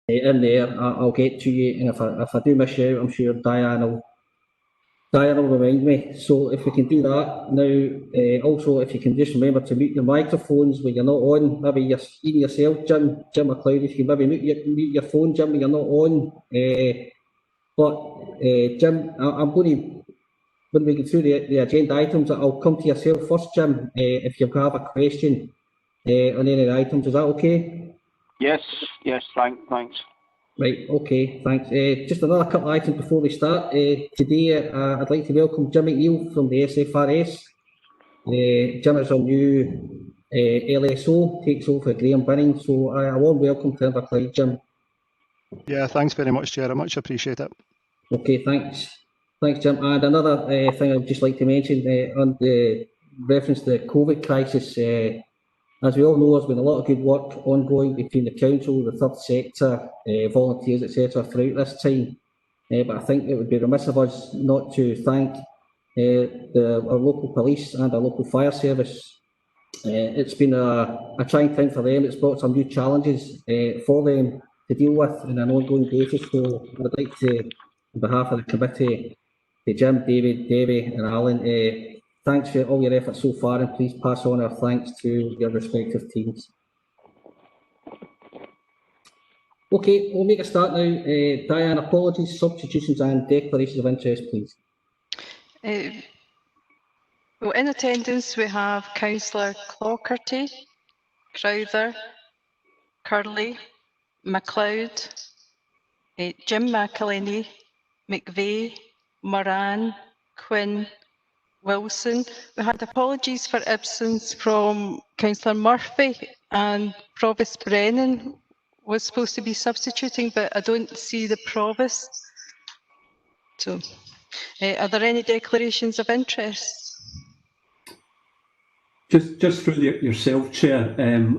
in there. I'll get to you, and if I do miss you out, I'm sure Diane will remind me. So if we can do that now, also if you can just remember to mute your microphones when you're not on, maybe even yourself, Jim McLeod, if you maybe mute your phone, Jim, when you're not on. Jim, I'm going to, when we get through the agenda items, I'll come to yourself first, Jim, if you have a question on any of the items. Is that okay? Yes, thanks. Right, okay, thanks. Just another couple of items before we start. Today, I'd like to welcome Jim McNeil from the SFRS. Jim is our new LSO, takes over Graham Binning, so a warm welcome to Inverclyde, Jim. Yeah, thanks very much, Chair. I much appreciate it. Okay, thanks. Thanks, Jim. And another thing I'd just like to mention on the reference to the COVID crisis, as we all know, there's been a lot of good work ongoing between the council, the third sector, volunteers, etc. throughout this time. But I think it would be remiss of us not to thank our local police and our local fire service. It's been a trying time for them. It's brought some new challenges for them to deal with on an ongoing basis. So I would like to, on behalf of the committee, to Jim, David, Debbie and Alan, thanks for all your efforts so far, and please pass on our thanks to your respective teams. Okay, we'll make a start now. Diane, apologies, substitutions and declarations of interest, please. Well, in attendance we have Councillor Clockerty, Crowther, Curley, MacLeod, Jim McElhenney, McVeigh, Moran, Quinn, Wilson. We had apologies for absence from Councillor Murphy, and Provost Brennan was supposed to be substituting, but I don't see the Provost. So, are there any declarations of interest? Just through yourself, Chair,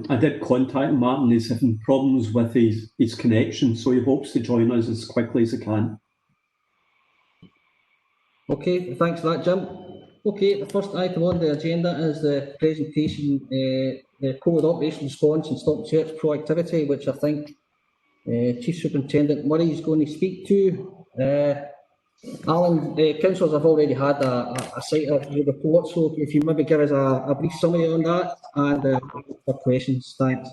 I did contact Martin. He's having problems with his connection, so he hopes to join us as quickly as he can. Okay, thanks for that, Jim. Okay, the first item on the agenda is the presentation, the COVID operation response and stop search proactivity, which I think Chief Superintendent Murray is going to speak to. Alan, councillors have already had a sight of the report, so if you maybe give us a brief summary on that and for questions, thanks.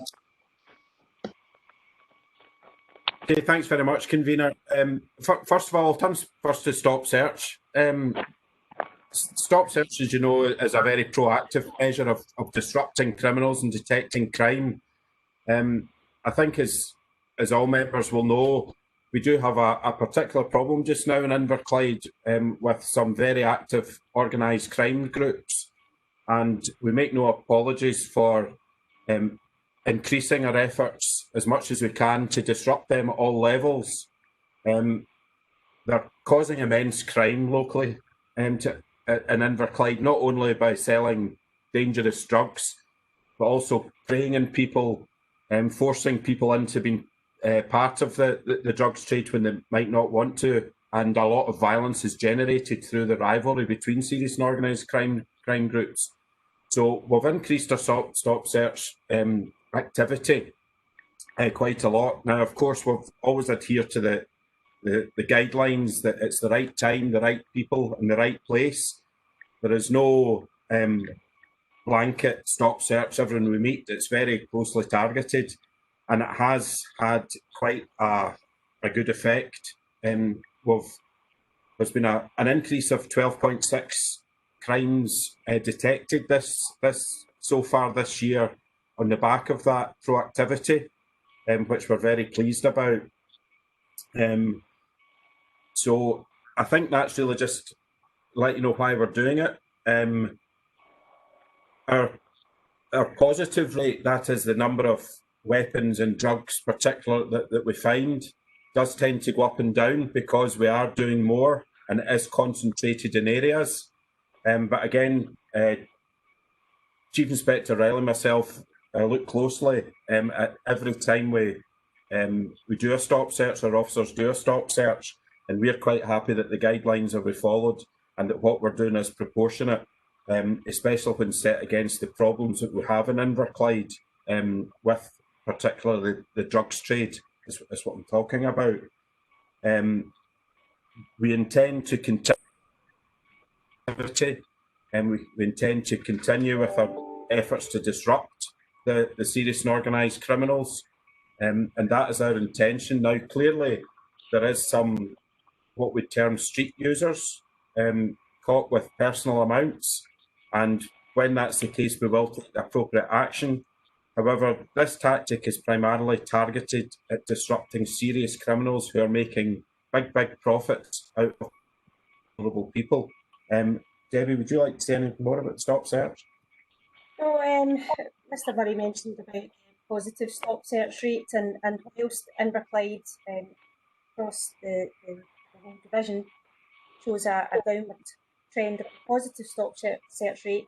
Okay, thanks very much, convener. First of all, I'll turn first to stop search. Stop search, as you know, is a very proactive measure of disrupting criminals and detecting crime. I think as all members will know, we do have a particular problem just now in Inverclyde with some very active organised crime groups, and we make no apologies for increasing our efforts as much as we can to disrupt them at all levels. They're causing immense crime locally in Inverclyde, not only by selling dangerous drugs, but also preying on people, forcing people into being part of the drugs trade when they might not want to, and a lot of violence is generated through the rivalry between serious and organised crime groups. So we've increased our stop search activity quite a lot. Now, of course, we've always adhered to the guidelines that it's the right time, the right people, and the right place. There is no blanket stop search everyone we meet. It's very closely targeted, and it has had quite a good effect. There's been an increase of 12.6 crimes detected so far this year on the back of that proactivity, which we're very pleased about. So I think that's really just let you know why we're doing it. Our positive rate, that is the number of weapons and drugs particularly that we find, does tend to go up and down because we are doing more and it is concentrated in areas. But again, Chief Inspector Riley and myself look closely at every time we do a stop search, our officers do a stop search, and we're quite happy that the guidelines are followed and that what we're doing is proportionate, especially when set against the problems that we have in Inverclyde with particularly the drugs trade is what I'm talking about. We intend to continue, and we intend to continue with our efforts to disrupt the serious and organised criminals, and that is our intention. Now, clearly, there is some what we term street users caught with personal amounts, and when that's the case, we will take the appropriate action. However, this tactic is primarily targeted at disrupting serious criminals who are making big profits out of vulnerable people. Debbie, would you like to say anything more about Stop Search? So, Mr. Murray mentioned about positive stop search rate, and whilst Inverclyde across the whole division shows a downward trend of the positive stop search rate,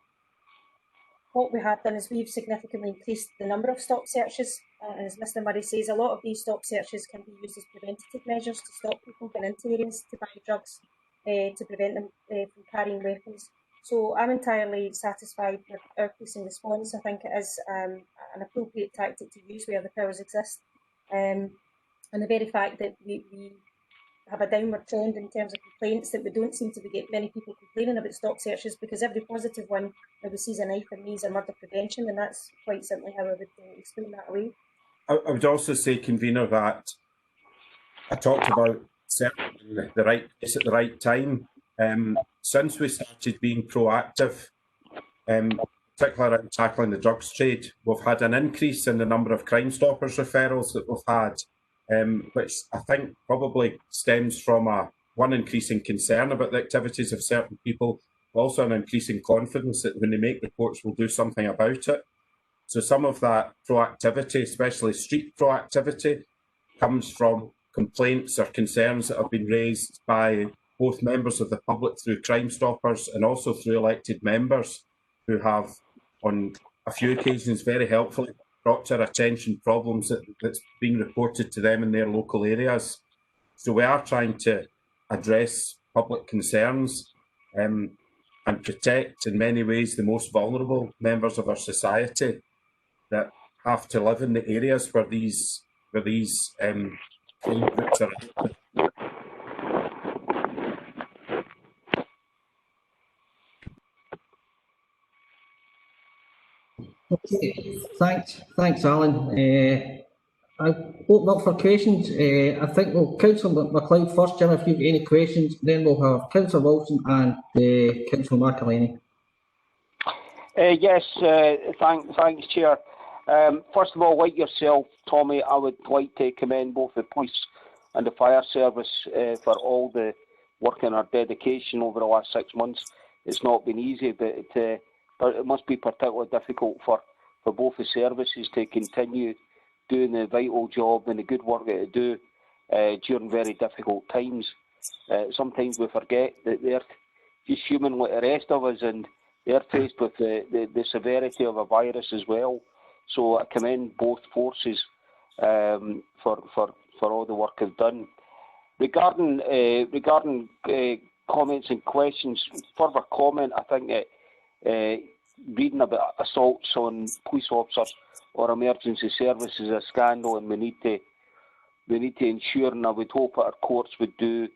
what we have done is we've significantly increased the number of stop searches. And as Mr. Murray says, a lot of these stop searches can be used as preventative measures to stop people going into areas to buy drugs, to prevent them from carrying weapons. So I'm entirely satisfied with our policing response. I think it is an appropriate tactic to use where the powers exist. And the very fact that we have a downward trend in terms of complaints, that we don't seem to get many people complaining about stop searches, because every positive one that we see is a knife and knees a murder prevention, and that's quite simply how I would explain that away. I would also say, convener, that I talked about searching the right place at the right time. Since we started being proactive, particularly around tackling the drugs trade, we've had an increase in the number of Crime Stoppers referrals that we've had, which I think probably stems from one increasing concern about the activities of certain people, but also an increasing confidence that when they make reports, we'll do something about it. So some of that proactivity, especially street proactivity, comes from complaints or concerns that have been raised by both members of the public through Crime Stoppers and also through elected members who have, on a few occasions, very helpfully brought to our attention problems that's being reported to them in their local areas. So we are trying to address public concerns and protect, in many ways, the most vulnerable members of our society that have to live in the areas where these crime groups are. Okay, thanks, Alan. I open up for questions. I think we'll Councillor MacLeod first, Jim, if you've any questions, then we'll have Councillor Wilson and Councillor McElhenney. Yes, thanks, Chair. First of all, like yourself, Tommy, I would like to commend both the police and the fire service for all the work and our dedication over the last 6 months. It's not been easy, but it must be particularly difficult for both the services to continue doing the vital job and the good work that they do during very difficult times. Sometimes we forget that they're just human like the rest of us, and they're faced with the severity of a virus as well. So I commend both forces for all the work they've done. Regarding comments and questions, further comment, I think that reading about assaults on police officers or emergency services is a scandal, and we need to ensure, and I would hope that our courts would do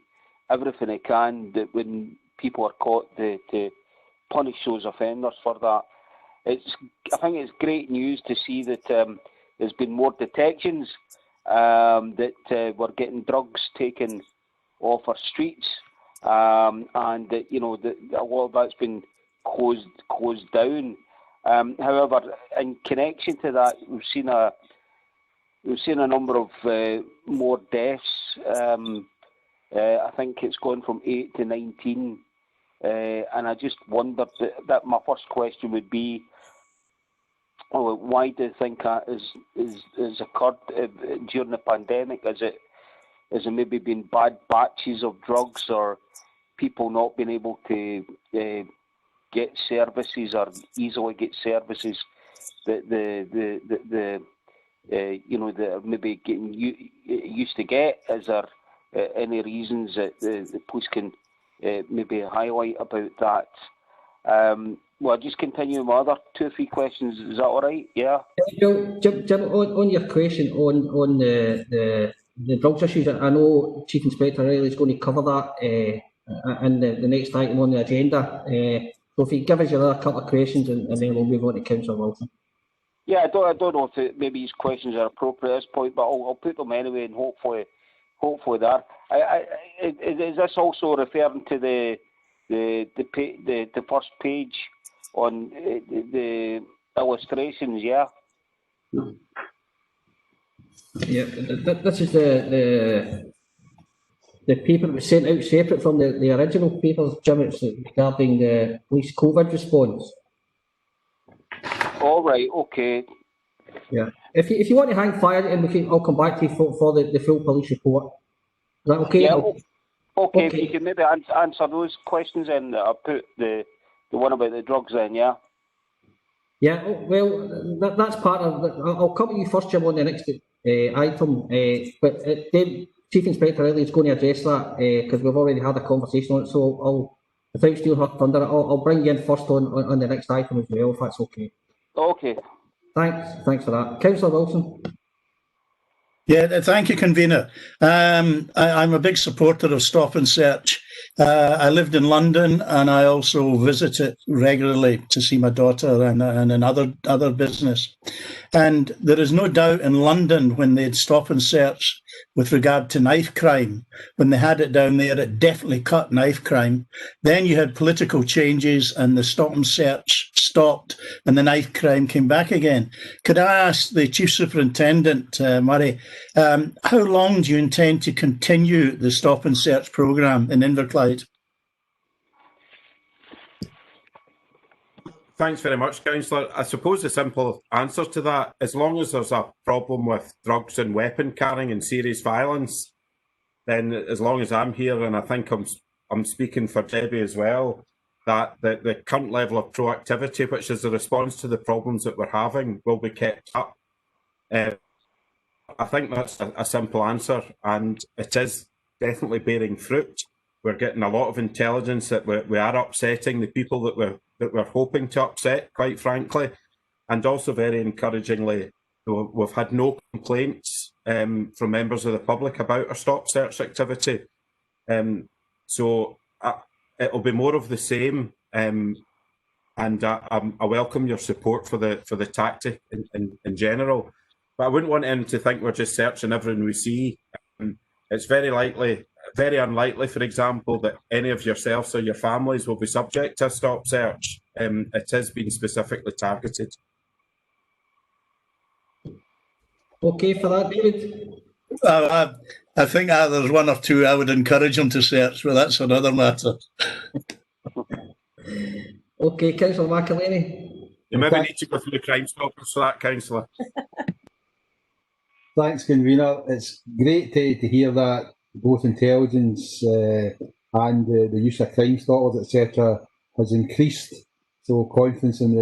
everything they can that when people are caught to punish those offenders for that. I think it's great news to see that there's been more detections, that we're getting drugs taken off our streets, and that a lot of that's been closed down. However, in connection to that, we've seen a number of more deaths. I think it's gone from 8 to 19, and I just wondered that my first question would be, why do you think that is occurred during the pandemic? Has it maybe been bad batches of drugs, or people not being able to get services or easily get services that they're maybe getting used to get? Is there any reasons that the police can maybe highlight about that? Well, I'll just continue with my other 2 or 3 questions. Is that all right? Yeah. Jim, on your question on the the drugs issues. I know Chief Inspector Riley is going to cover that in the next item on the agenda. So if you give us your other couple of questions and then we'll move on to Councillor Wilson. Yeah, I don't know if maybe these questions are appropriate at this point, but I'll put them anyway, and hopefully there. Is this also referring to the first page on the illustrations? Yeah. Yeah, this is the paper that was sent out separate from the original papers, Jim. It's regarding the police COVID response. All right. Okay. Yeah. If you want to hang fire, and I'll come back to you for the full police report. Is that okay? Yeah. Okay. If you can maybe answer those questions, and I'll put the one about the drugs in. Yeah. Yeah. Well, that's part of. I'll come to you first, Jim, on the next item. But Chief Inspector Riley is going to address that because we've already had a conversation on it. So I'll, without stealing her thunder, I'll bring you in first on the next item as well, if that's okay. Okay. Thanks for that. Councillor Wilson. Yeah, thank you, convener. I'm a big supporter of Stop and Search. I lived in London, and I also visit it regularly to see my daughter and another business. And there is no doubt in London, when they'd Stop and Search with regard to knife crime, when they had it down there, it definitely cut knife crime. Then you had political changes, and the Stop and Search stopped, and the knife crime came back again. Could I ask the Chief Superintendent, Murray, how long do you intend to continue the Stop and Search programme in Inverclyde? Thanks very much, Councillor. I suppose the simple answer to that, as long as there's a problem with drugs and weapon carrying and serious violence, then as long as I'm here, and I think I'm speaking for Debbie as well, that the current level of proactivity, which is the response to the problems that we're having, will be kept up. I think that's a simple answer, and it is definitely bearing fruit. We're getting a lot of intelligence that we are upsetting the people that we're hoping to upset, quite frankly, and also very encouragingly, we've had no complaints from members of the public about our Stop Search activity. So it'll be more of the same, and I welcome your support for the tactic in general. But I wouldn't want anyone to think we're just searching everyone we see. It's very unlikely, for example, that any of yourselves or your families will be subject to a Stop Search. It has been specifically targeted. Okay for that, David? I think there's one or two I would encourage them to search, but that's another matter. Okay, Councillor McElhaney. You maybe need to go through the Crime Stoppers for that, Councillor. Thanks, convener. It's great to hear that both intelligence and the use of Crime Stoppers, etc., has increased. So confidence in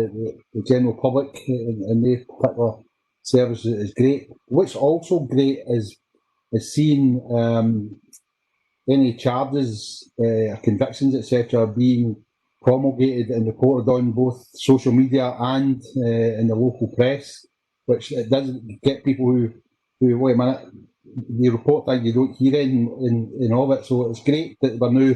the general public in their particular services is great. What's also great is seeing any charges, convictions, etc., being promulgated and reported on both social media and in the local press, which it doesn't get people who wait a minute, you report things you don't hear in all of it. So it's great that we're now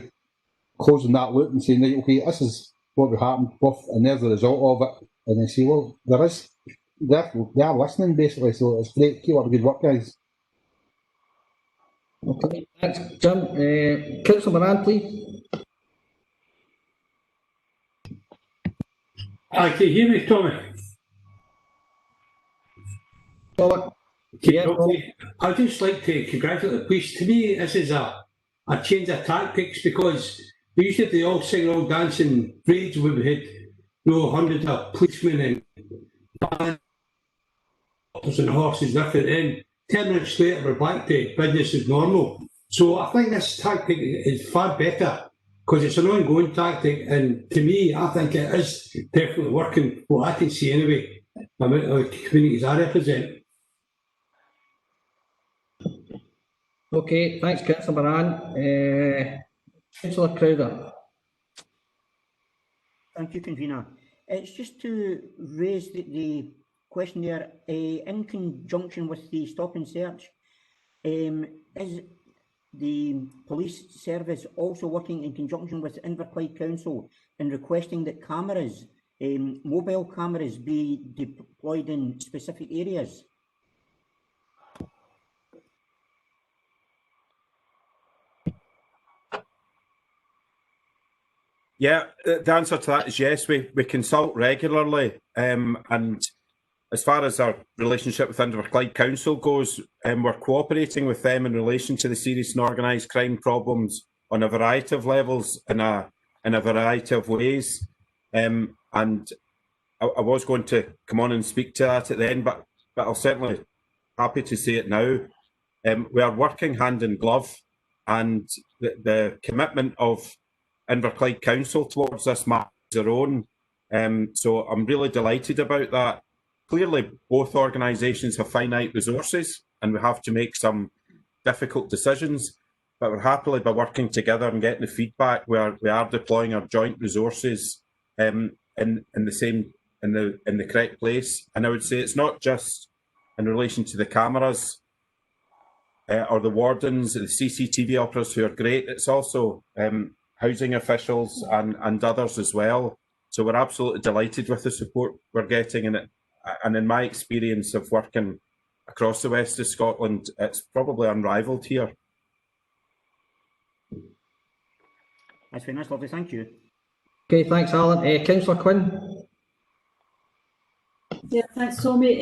closing that loop and saying, right, okay, this is what would happen, and there's the result of it. And they say, well, they are listening basically. So it's great. Keep up the good work, guys. Okay, thanks, Jim. Councillor Moran, please. Can you hear me, Tommy? Tommy. Yeah, I'd just like to congratulate the police. To me, this is a change of tactics, because we used to do all singing, all dancing raids where we had hundreds of policemen and horses lifted in. 10 minutes later, we're back to business as normal. So I think this tactic is far better, because it's an ongoing tactic, and to me, I think it is definitely working. What I can see anyway, about the communities I represent. Okay, thanks, Councillor Moran. Councillor Crowther. Thank you, convener. It's just to raise the question there, in conjunction with the Stop and Search. is the police service also working in conjunction with Inverclyde Council in requesting that cameras, mobile cameras, be deployed in specific areas? Yeah, the answer to that is yes. We consult regularly, and as far as our relationship with Inverclyde Council goes, we're cooperating with them in relation to the serious and organised crime problems on a variety of levels in a variety of ways. And I was going to come on and speak to that at the end, but I'll certainly happy to say it now. We are working hand in glove, and the commitment of Inverclyde Council towards this matter is their own. So I'm really delighted about that. Clearly, both organisations have finite resources, and we have to make some difficult decisions. But we're happily, by working together and getting the feedback, we are deploying our joint resources in the correct place. And I would say it's not just in relation to the cameras or the wardens, the CCTV operators who are great. It's also housing officials and others as well. So we're absolutely delighted with the support we're getting, and in my experience of working across the west of Scotland, it's probably unrivalled here. That's very nice, lovely, thank you. Okay, thanks, Alan. Councillor Quinn. Yeah, thanks, Tommy.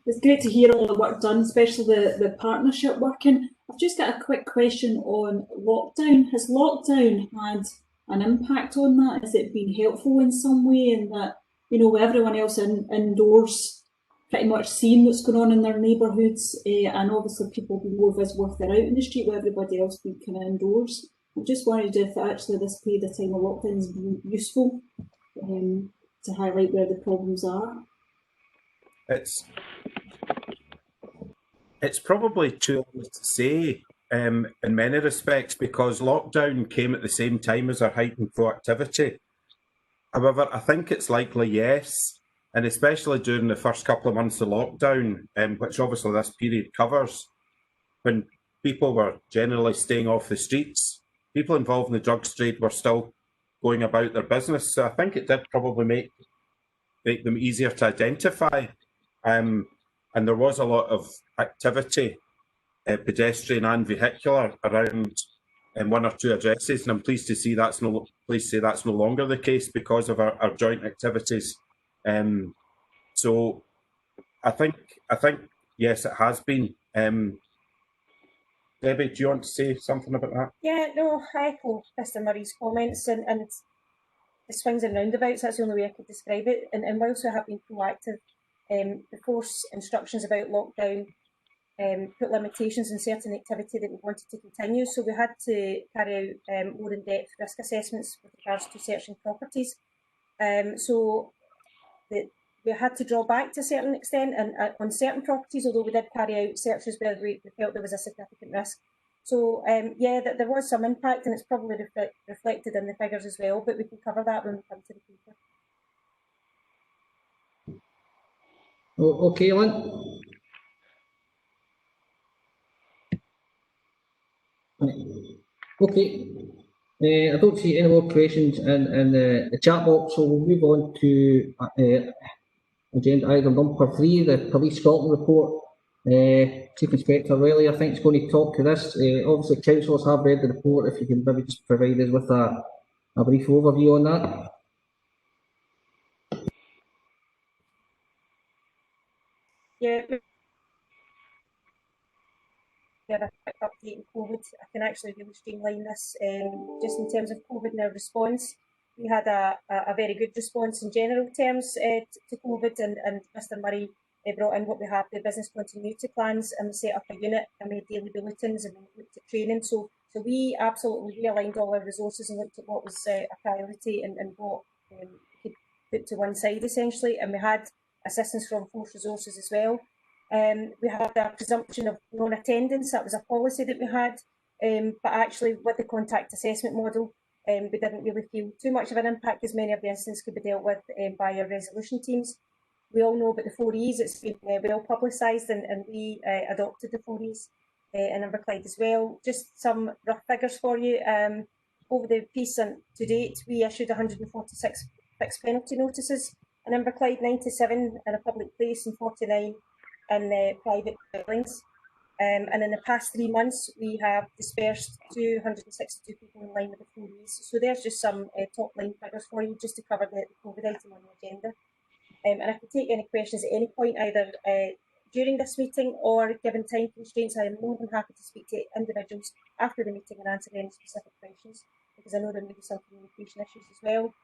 It's great to hear all the work done, especially the partnership working. I've just got a quick question on lockdown. Has lockdown had an impact on that? Has it been helpful in some way in that, with everyone else indoors pretty much seeing what's going on in their neighbourhoods, and obviously people being more visible if they're out in the street with everybody else being kind of indoors? I just wondered if actually this period of time of lockdown has been useful to highlight where the problems are. It's probably too early to say in many respects, because lockdown came at the same time as our heightened proactivity. However, I think it's likely yes, and especially during the first couple of months of lockdown, which obviously this period covers, when people were generally staying off the streets, people involved in the drugs trade were still going about their business. So I think it did probably make them easier to identify. And there was a lot of activity, pedestrian and vehicular, around one or two addresses, and I'm pleased to see that's no longer the case because of our joint activities. So I think yes, it has been. Debbie, do you want to say something about that? Yeah, no, I echo Mr Murray's comments, and the swings and roundabouts, that's the only way I could describe it. And whilst we have been proactive, the force instructions about lockdown put limitations on certain activity that we wanted to continue. So we had to carry out more in-depth risk assessments with regards to searching properties. So we had to draw back to a certain extent and on certain properties, although we did carry out searches where we felt there was a significant risk. So yeah, there was some impact, and it's probably reflected in the figures as well, but we can cover that when we come to the paper. Okay, Lynn. Okay. I don't see any more questions in the chat box, so we'll move on to agenda item number 3, the Police Scotland report. Chief Inspector Riley, I think, is going to talk to this. Obviously, councillors have read the report. If you can maybe just provide us with a brief overview on that. Yeah, a quick update on COVID. I can actually really streamline this. Just in terms of COVID and our response, we had a very good response in general terms to COVID, and Mr Murray brought in what we have, the business continuity plans, and we set up a unit and we had daily bulletins and we looked at training. So we absolutely realigned all our resources and looked at what was a priority and what we could put to one side essentially, and we had assistance from force resources as well. We had a presumption of non-attendance. That was a policy that we had, but actually with the contact assessment model, we didn't really feel too much of an impact, as many of the incidents could be dealt with by our resolution teams. We all know about the 4Es. It's been well publicised, and we adopted the 4Es in Inverclyde as well. Just some rough figures for you. Over the piece and to date, we issued 146 fixed penalty notices in Inverclyde, 97 in a public place and 49 in private dwellings. And in the past 3 months, we have dispersed 262 people in line with the 4Es. So there's just some top line figures for you, just to cover the COVID item on the agenda. And I can take any questions at any point, either during this meeting or given time constraints. I am more than happy to speak to individuals after the meeting and answer any specific questions, because I know there may be some communication issues as well.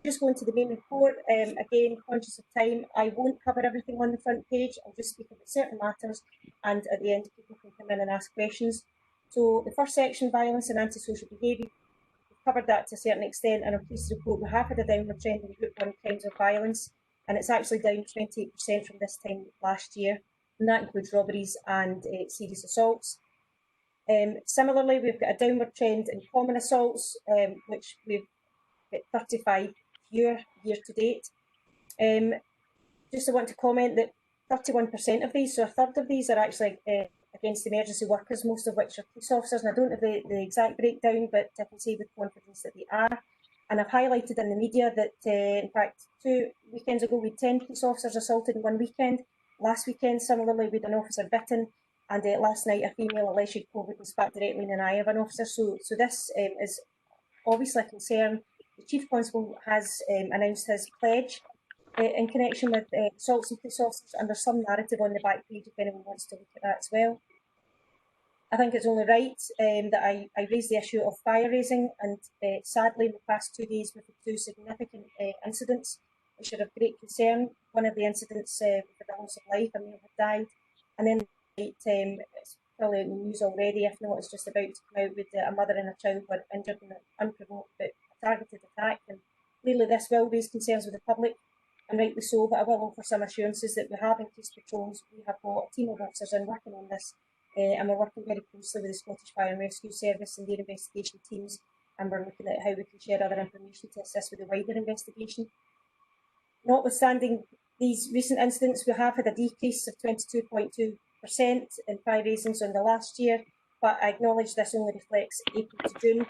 Just going to the main report, again, conscious of time, I won't cover everything on the front page. I'll just speak about certain matters, and at the end, people can come in and ask questions. So the first section, violence and antisocial behaviour, we've covered that to a certain extent, and I'm pleased to report we have had a downward trend in Group 1 crimes of violence, and it's actually down 28% from this time last year, and that includes robberies and serious assaults. Similarly, we've got a downward trend in common assaults, which we've got 35 fewer year to date. Just I want to comment that 31% of these, so a third of these, are actually against emergency workers, most of which are police officers, and I don't have the exact breakdown, but I can say with confidence that they are. And I've highlighted in the media that, in fact, 2 weekends ago, we had 10 police officers assaulted in one weekend. Last weekend, similarly, we had an officer bitten, and last night, a female alleged COVID was spat directly in an eye of an officer. So this is obviously a concern. The Chief Constable has announced his pledge in connection with assaults and police officers, and there's some narrative on the back page if anyone wants to look at that as well. I think it's only right that I raise the issue of fire raising, and sadly in the past 2 days we've had 2 significant incidents which are of great concern. One of the incidents with the loss of life, a male had died, and then it's probably in the news already, if not it's just about to come out, with a mother and a child were injured in an unprovoked but targeted attack. And clearly this will raise concerns with the public, and rightly so, but I will offer some assurances that we have increased patrols. We have got a team of officers in working on this, and we're working very closely with the Scottish Fire and Rescue Service and their investigation teams, and we're looking at how we can share other information to assist with the wider investigation. Notwithstanding these recent incidents, we have had a decrease of 22.2% in fire raisings on the last year, but I acknowledge this only reflects April to June,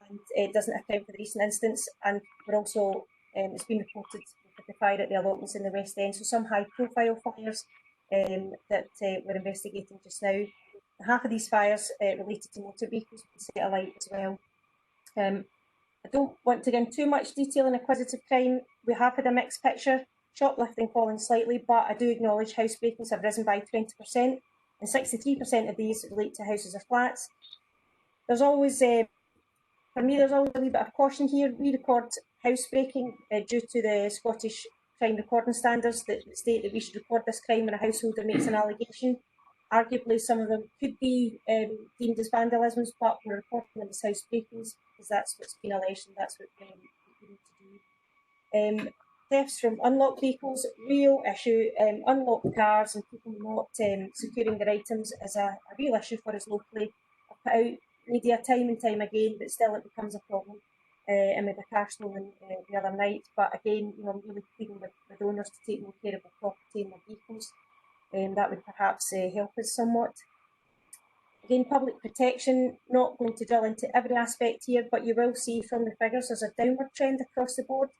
and it doesn't account for the recent incidents. And we're also, it's been reported with the fire at the allotments in the West End, so some high-profile fires that we're investigating just now. Half of these fires related to motor vehicles have been set alight as well. I don't want to get into too much detail in acquisitive crime. We have had a mixed picture, shoplifting falling slightly, but I do acknowledge house breakings have risen by 20%, and 63% of these relate to houses or flats. There's always, for me, there's always a wee bit of caution here. We record housebreaking due to the Scottish crime recording standards that state that we should record this crime when a householder makes an allegation. Arguably, some of them could be deemed as vandalisms, but we're reporting them as housebreakings because that's what's been alleged and that's what we need to do. Thefts from unlocked vehicles, real issue. Unlocked cars and people not securing their items is a real issue for us locally. I've put out media time and time again, but still it becomes a problem. And with a car stolen the other night, but again, I'm really pleading with owners to take more care of their property and their vehicles. That would perhaps help us somewhat. Again, public protection, not going to drill into every aspect here, but you will see from the figures there's a downward trend across the board,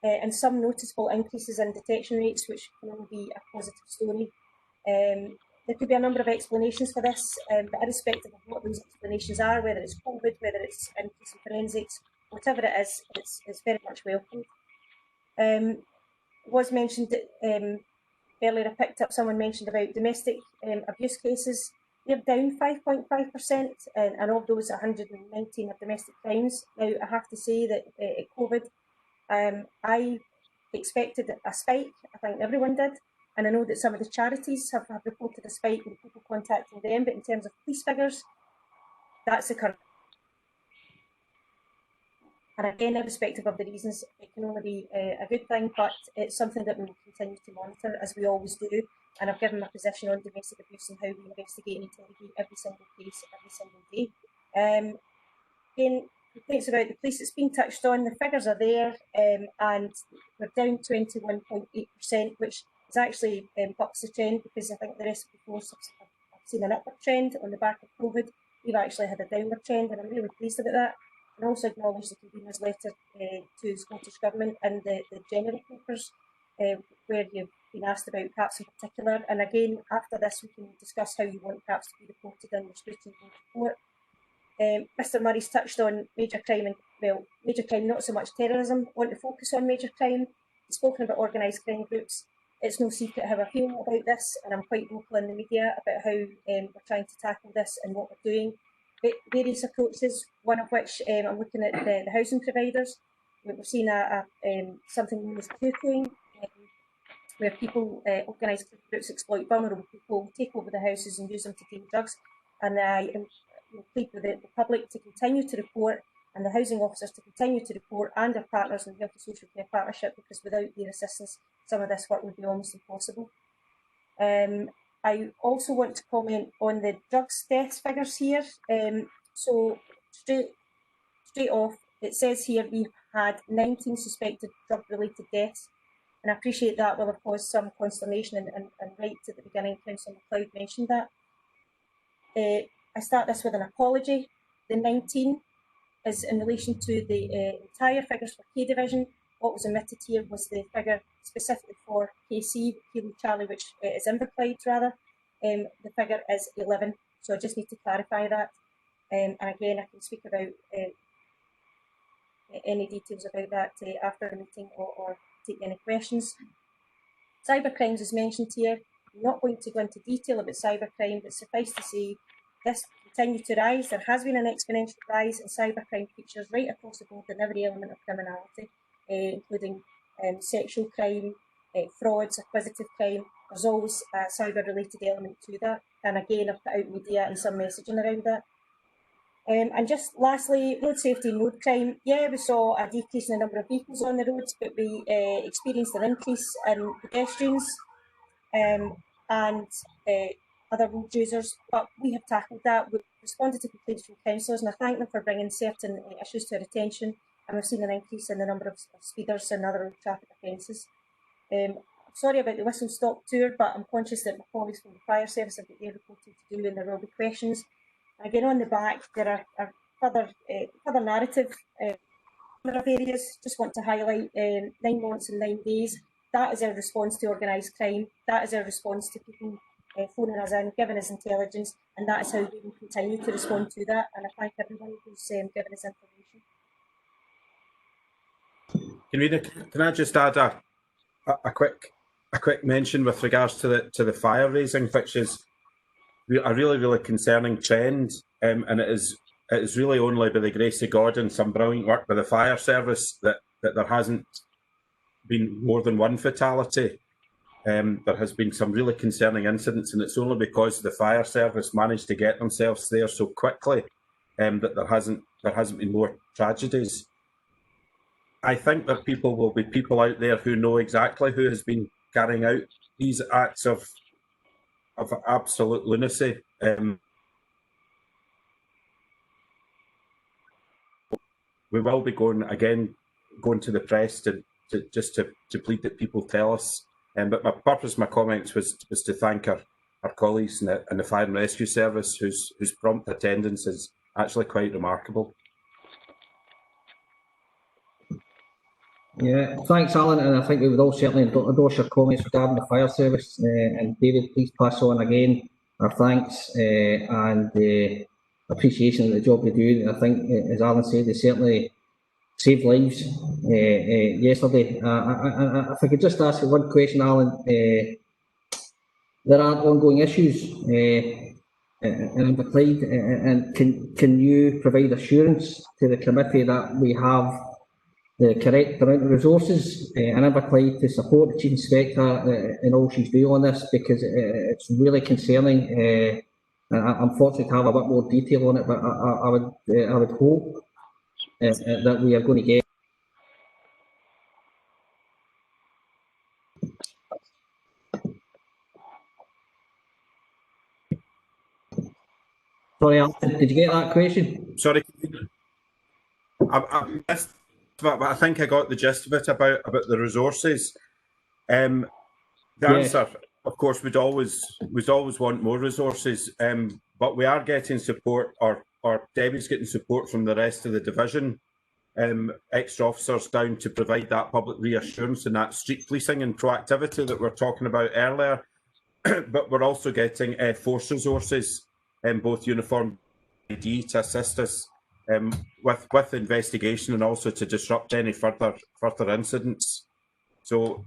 and some noticeable increases in detection rates, which can only be a positive story. There could be a number of explanations for this, but irrespective of what those explanations are, whether it's COVID, whether it's increase in forensics, whatever it is, it's very much welcomed. It was mentioned that earlier, I picked up someone mentioned about domestic abuse cases. They're down 5.5%, and of those, 119 are domestic crimes. Now, I have to say that at COVID, I expected a spike. I think everyone did. And I know that some of the charities have reported a spike in people contacting them, but in terms of police figures, that's occurred. And again, irrespective of the reasons, it can only be a good thing, but it's something that we will continue to monitor, as we always do. And I've given my position on domestic abuse and how we investigate and interrogate every single case, every single day. Again, complaints about the police, it's been touched on, the figures are there, and we're down 21.8%, which is actually bucks the trend, because I think the rest of the force have seen an upward trend on the back of COVID. We've actually had a downward trend, and I'm really pleased about that. And also acknowledge the convener's letter to the Scottish Government and the general papers, where you've been asked about CAPS in particular. And again, after this, we can discuss how you want CAPS to be reported in the Scrutiny report. Mr Murray's touched on major crime, and well, major crime, not so much terrorism. I want to focus on major crime. He's spoken about organised crime groups. It's no secret how I feel about this, and I'm quite vocal in the media about how we're trying to tackle this and what we're doing. Various approaches, one of which I'm looking at the housing providers. We've seen something known as cuckooing, where people, organised groups, exploit vulnerable people, take over the houses and use them to deal drugs. And I plead with the public to continue to report, and the housing officers to continue to report, and our partners in the Health and Social Care Partnership, because without their assistance, some of this work would be almost impossible. I also want to comment on the drugs deaths figures here. So straight off, it says here we had 19 suspected drug-related deaths, and I appreciate that will have caused some consternation, and right at the beginning, Councillor MacLeod mentioned that. I start this with an apology. The 19 is in relation to the entire figures for K Division. What was omitted here was the figure specifically for KC, Kilo Charlie, which is Inverclyde rather. The figure is 11, so I just need to clarify that. And again, I can speak about any details about that after the meeting, or take any questions. Cybercrimes is mentioned here. I'm not going to go into detail about cybercrime, but suffice to say, this continues to rise. There has been an exponential rise in cybercrime features right across the board in every element of criminality, including sexual crime, frauds, acquisitive crime. There's always a cyber-related element to that. And again, I've put out media and some messaging around that. And just lastly, road safety and road crime. Yeah, we saw a decrease in the number of vehicles on the roads, but we experienced an increase in pedestrians and other road users. But we have tackled that. We've responded to complaints from councillors, and I thank them for bringing certain issues to our attention. And we've seen an increase in the number of speeders and other road traffic offences. I'm sorry about the whistle-stop tour, but I'm conscious that my colleagues from the fire service have got their reporting to do, and there will be questions. Again, on the back, there are further narrative of areas. Just want to highlight 9 months and 9 days. That is our response to organised crime. That is our response to people phoning us in, giving us intelligence, and that is how we will continue to respond to that. And I thank everyone who's given us information. Can I just add a quick mention with regards to the fire raising, which is a really concerning trend, and it is really only by the grace of God and some brilliant work by the fire service that there hasn't been more than one fatality. There has been some really concerning incidents, and it's only because the fire service managed to get themselves there so quickly that there hasn't been more tragedies. I think that will be people out there who know exactly who has been carrying out these acts of absolute lunacy. We will be going to the press to plead that people tell us. But my purpose, my comments was to thank our colleagues in the Fire and Rescue Service, whose prompt attendance is actually quite remarkable. Yeah, thanks, Alan, and I think we would all certainly endorse your comments regarding the fire service. And David, please pass on again our thanks and appreciation of the job they do. I think, as Alan said, they certainly saved lives yesterday. If I could just ask you one question, Alan, there are ongoing issues in Inverclyde, and can you provide assurance to the committee that we have the correct amount of resources in Inverclyde to support the Chief Inspector in all she's doing on this, because it's really concerning. I'm fortunate to have a bit more detail on it, but I would hope that we are going to get. Sorry, Alan, did you get that question? Sorry. I missed, but I think I got the gist of it about the resources. The answer, of course, would always want more resources, but we are getting support, or Debbie's getting support from the rest of the division. Extra officers down to provide that public reassurance and that street policing and proactivity that we were talking about earlier. But we're also getting force resources, both uniformed ID to assist us with investigation and also to disrupt any further incidents. So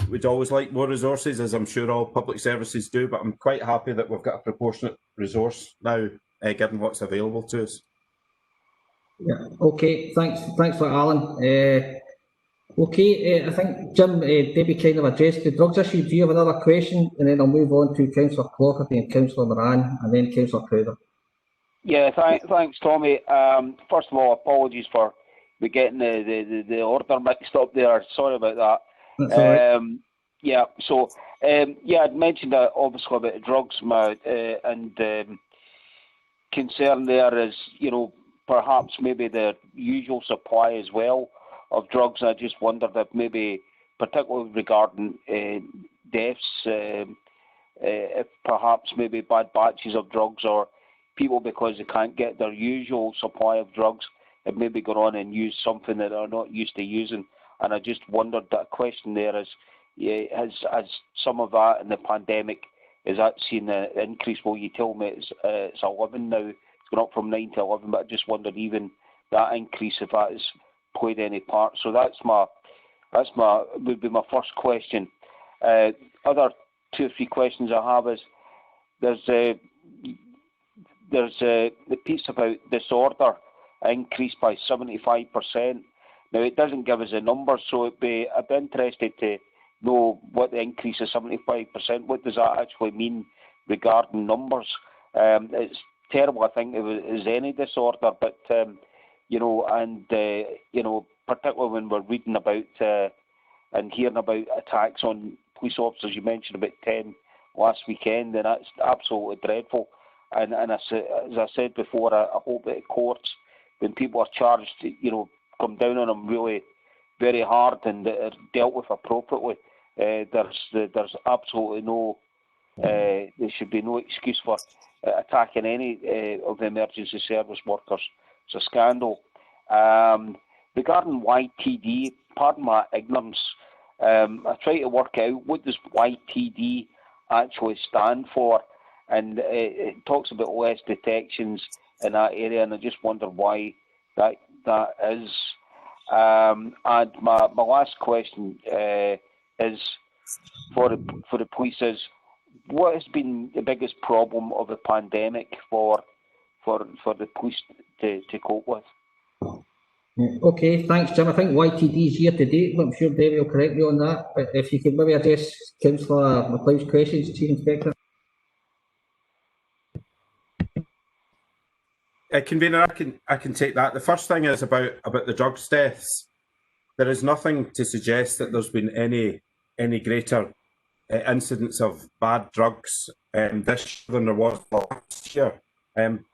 we'd always like more resources, as I'm sure all public services do, but I'm quite happy that we've got a proportionate resource now, given what's available to us. Yeah. Okay. Thanks for that, Alan. Okay. I think Jim, Debbie kind of addressed the drugs issue. Do you have another question? And then I'll move on to Councillor Clockerty and Councillor Moran, and then Councillor Crowther. Yeah. Thanks, Tommy. First of all, apologies for getting the order mixed up there. Sorry about that. That's all right. Yeah. So I'd mentioned that obviously about the drugs, and concern there is, perhaps maybe the usual supply as well of drugs. I just wondered if maybe, particularly regarding deaths, if perhaps maybe bad batches of drugs or people, because they can't get their usual supply of drugs, have maybe gone on and used something that they're not used to using. And I just wondered, that question there is, has some of that in the pandemic, is that seen an increase? Well, you tell me it's 11 now. It's gone up from 9 to 11, but I just wondered even that increase, if that has played any part. So would be my first question. Other 2 or 3 questions I have is, there's the piece about disorder increased by 75%. Now, it doesn't give us a number, so I'd be interested to know what the increase of 75%, what does that actually mean regarding numbers? It's terrible, I think, if it is any disorder, but, particularly when we're reading about and hearing about attacks on police officers, you mentioned about 10 last weekend, and that's absolutely dreadful. And as I said before, I hope that courts, when people are charged, come down on them really very hard and are dealt with appropriately. There's absolutely no, there should be no excuse for attacking any of the emergency service workers. It's a scandal. Regarding YTD, pardon my ignorance, I try to work out what does YTD actually stand for, and it talks about less detections in that area, and I just wonder why that is. And my last question is for the police is, what has been the biggest problem of the pandemic for the police to cope with? Okay, thanks, Jim. I think YTD is year to date, but I'm sure Debbie will correct me on that. But if you could maybe address Councillor McLeod's questions, Chief Inspector. Convener, I can take that. The first thing is about the drugs deaths. There is nothing to suggest that there's been any greater incidents of bad drugs this year than there was last year.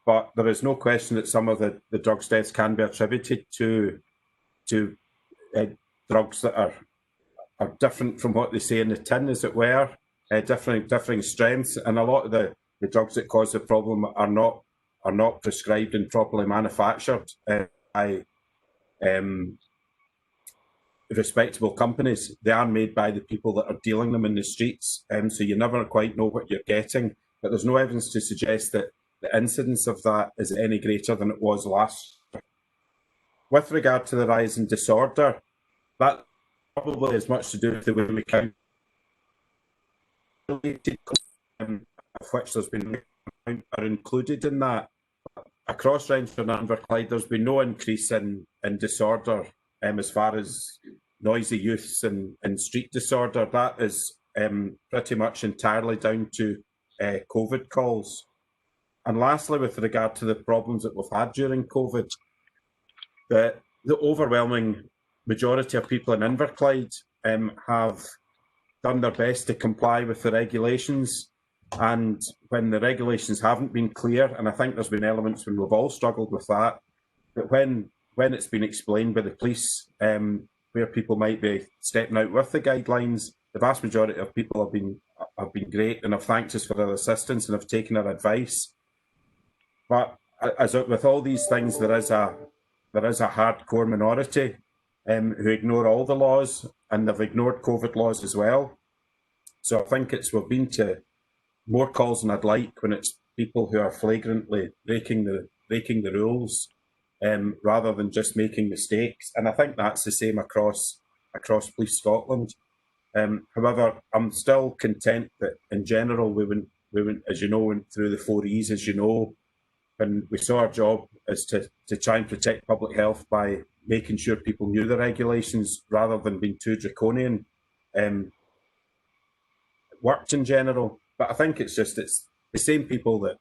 But there is no question that some of the drugs deaths can be attributed to drugs that are different from what they say in the tin, as it were, differing strengths, and a lot of the drugs that cause the problem are not prescribed and properly manufactured by respectable companies. They are made by the people that are dealing them in the streets, so you never quite know what you're getting. But there's no evidence to suggest that the incidence of that is any greater than it was last year. With regard to the rise in disorder, that probably has much to do with the way we count, of which there's been are included in that. Across Renfrew and Inverclyde, there's been no increase in disorder as far as noisy youths and street disorder. That is pretty much entirely down to COVID calls. And lastly, with regard to the problems that we've had during COVID, the overwhelming majority of people in Inverclyde have done their best to comply with the regulations. And when the regulations haven't been clear, and I think there's been elements when we've all struggled with that, but when when it's been explained by the police, where people might be stepping out with the guidelines, the vast majority of people have been great and have thanked us for their assistance and have taken our advice. But as with all these things, there is a hardcore minority who ignore all the laws, and they've ignored COVID laws as well. So I think we've been to more calls than I'd like when it's people who are flagrantly breaking the rules, rather than just making mistakes. And I think that's the same across Police Scotland. However, I'm still content that in general we went, as you know, went through the 4 E's, as you know, and we saw our job as to try and protect public health by making sure people knew the regulations rather than being too draconian. Worked in general, but I think it's the same people that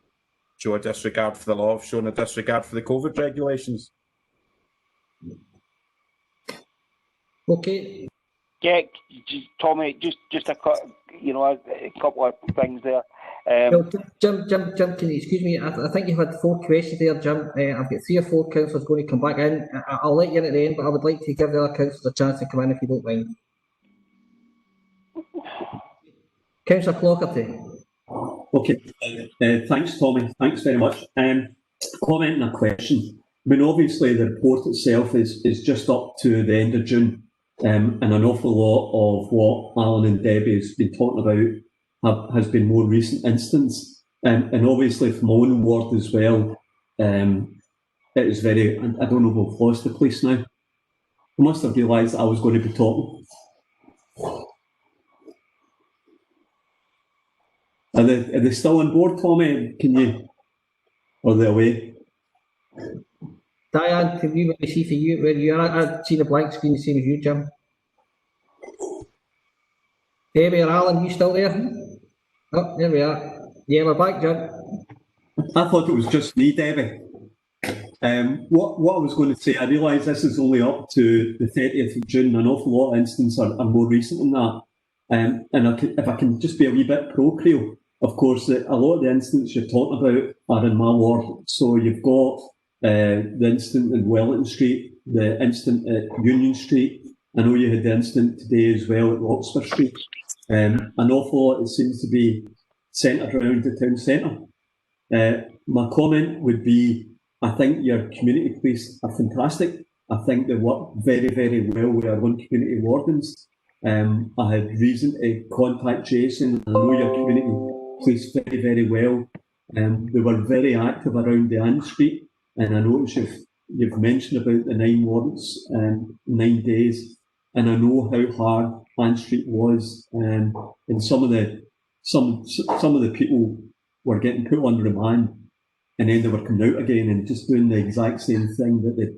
show a disregard for the law have shown a disregard for the COVID regulations. Okay. Yeah, Tommy, just a couple of things there. Well, Jim, can you excuse me? I think you've had 4 questions there, Jim. I've got 3 or 4 councillors going to come back in. I'll let you in at the end, but I would like to give the other councillors a chance to come in if you don't mind. Councillor Clockerty. Okay, thanks, Tommy. Thanks very much. Comment and a question. I mean, obviously, the report itself is just up to the end of June, and an awful lot of what Alan and Debbie has been talking about has been more recent instance, and obviously from my own ward as well. It is very. I don't know if we've lost the police now. I must have realised that I was going to be talking. Are they still on board, Tommy? Can you? Or are they away? Diane, can you maybe see for you where you are? I've seen a blank screen the same as you, Jim. Debbie or Alan, you still there? Oh, there we are. Yeah, we're back, Jim. I thought it was just me, Debbie. What I was going to say, I realise this is only up to the 30th of June. An awful lot of instances are more recent than that. And if I can just be a wee bit parochial, of course, a lot of the incidents you're talking about are in my ward. So you've got the incident in Wellington Street, the incident at Union Street. I know you had the incident today as well at Oxford Street. An awful lot, it seems to be centred around the town centre. My comment would be, I think your community police are fantastic. I think they work very, very well with our own community wardens. I had reason to contact Jason. I know your community police very, very well. They were very active around the Ann Street, and I noticed you've mentioned about the 9 warrants, 9 days, and I know how hard Ann Street was, and some of the people were getting put on remand, and then they were coming out again and just doing the exact same thing that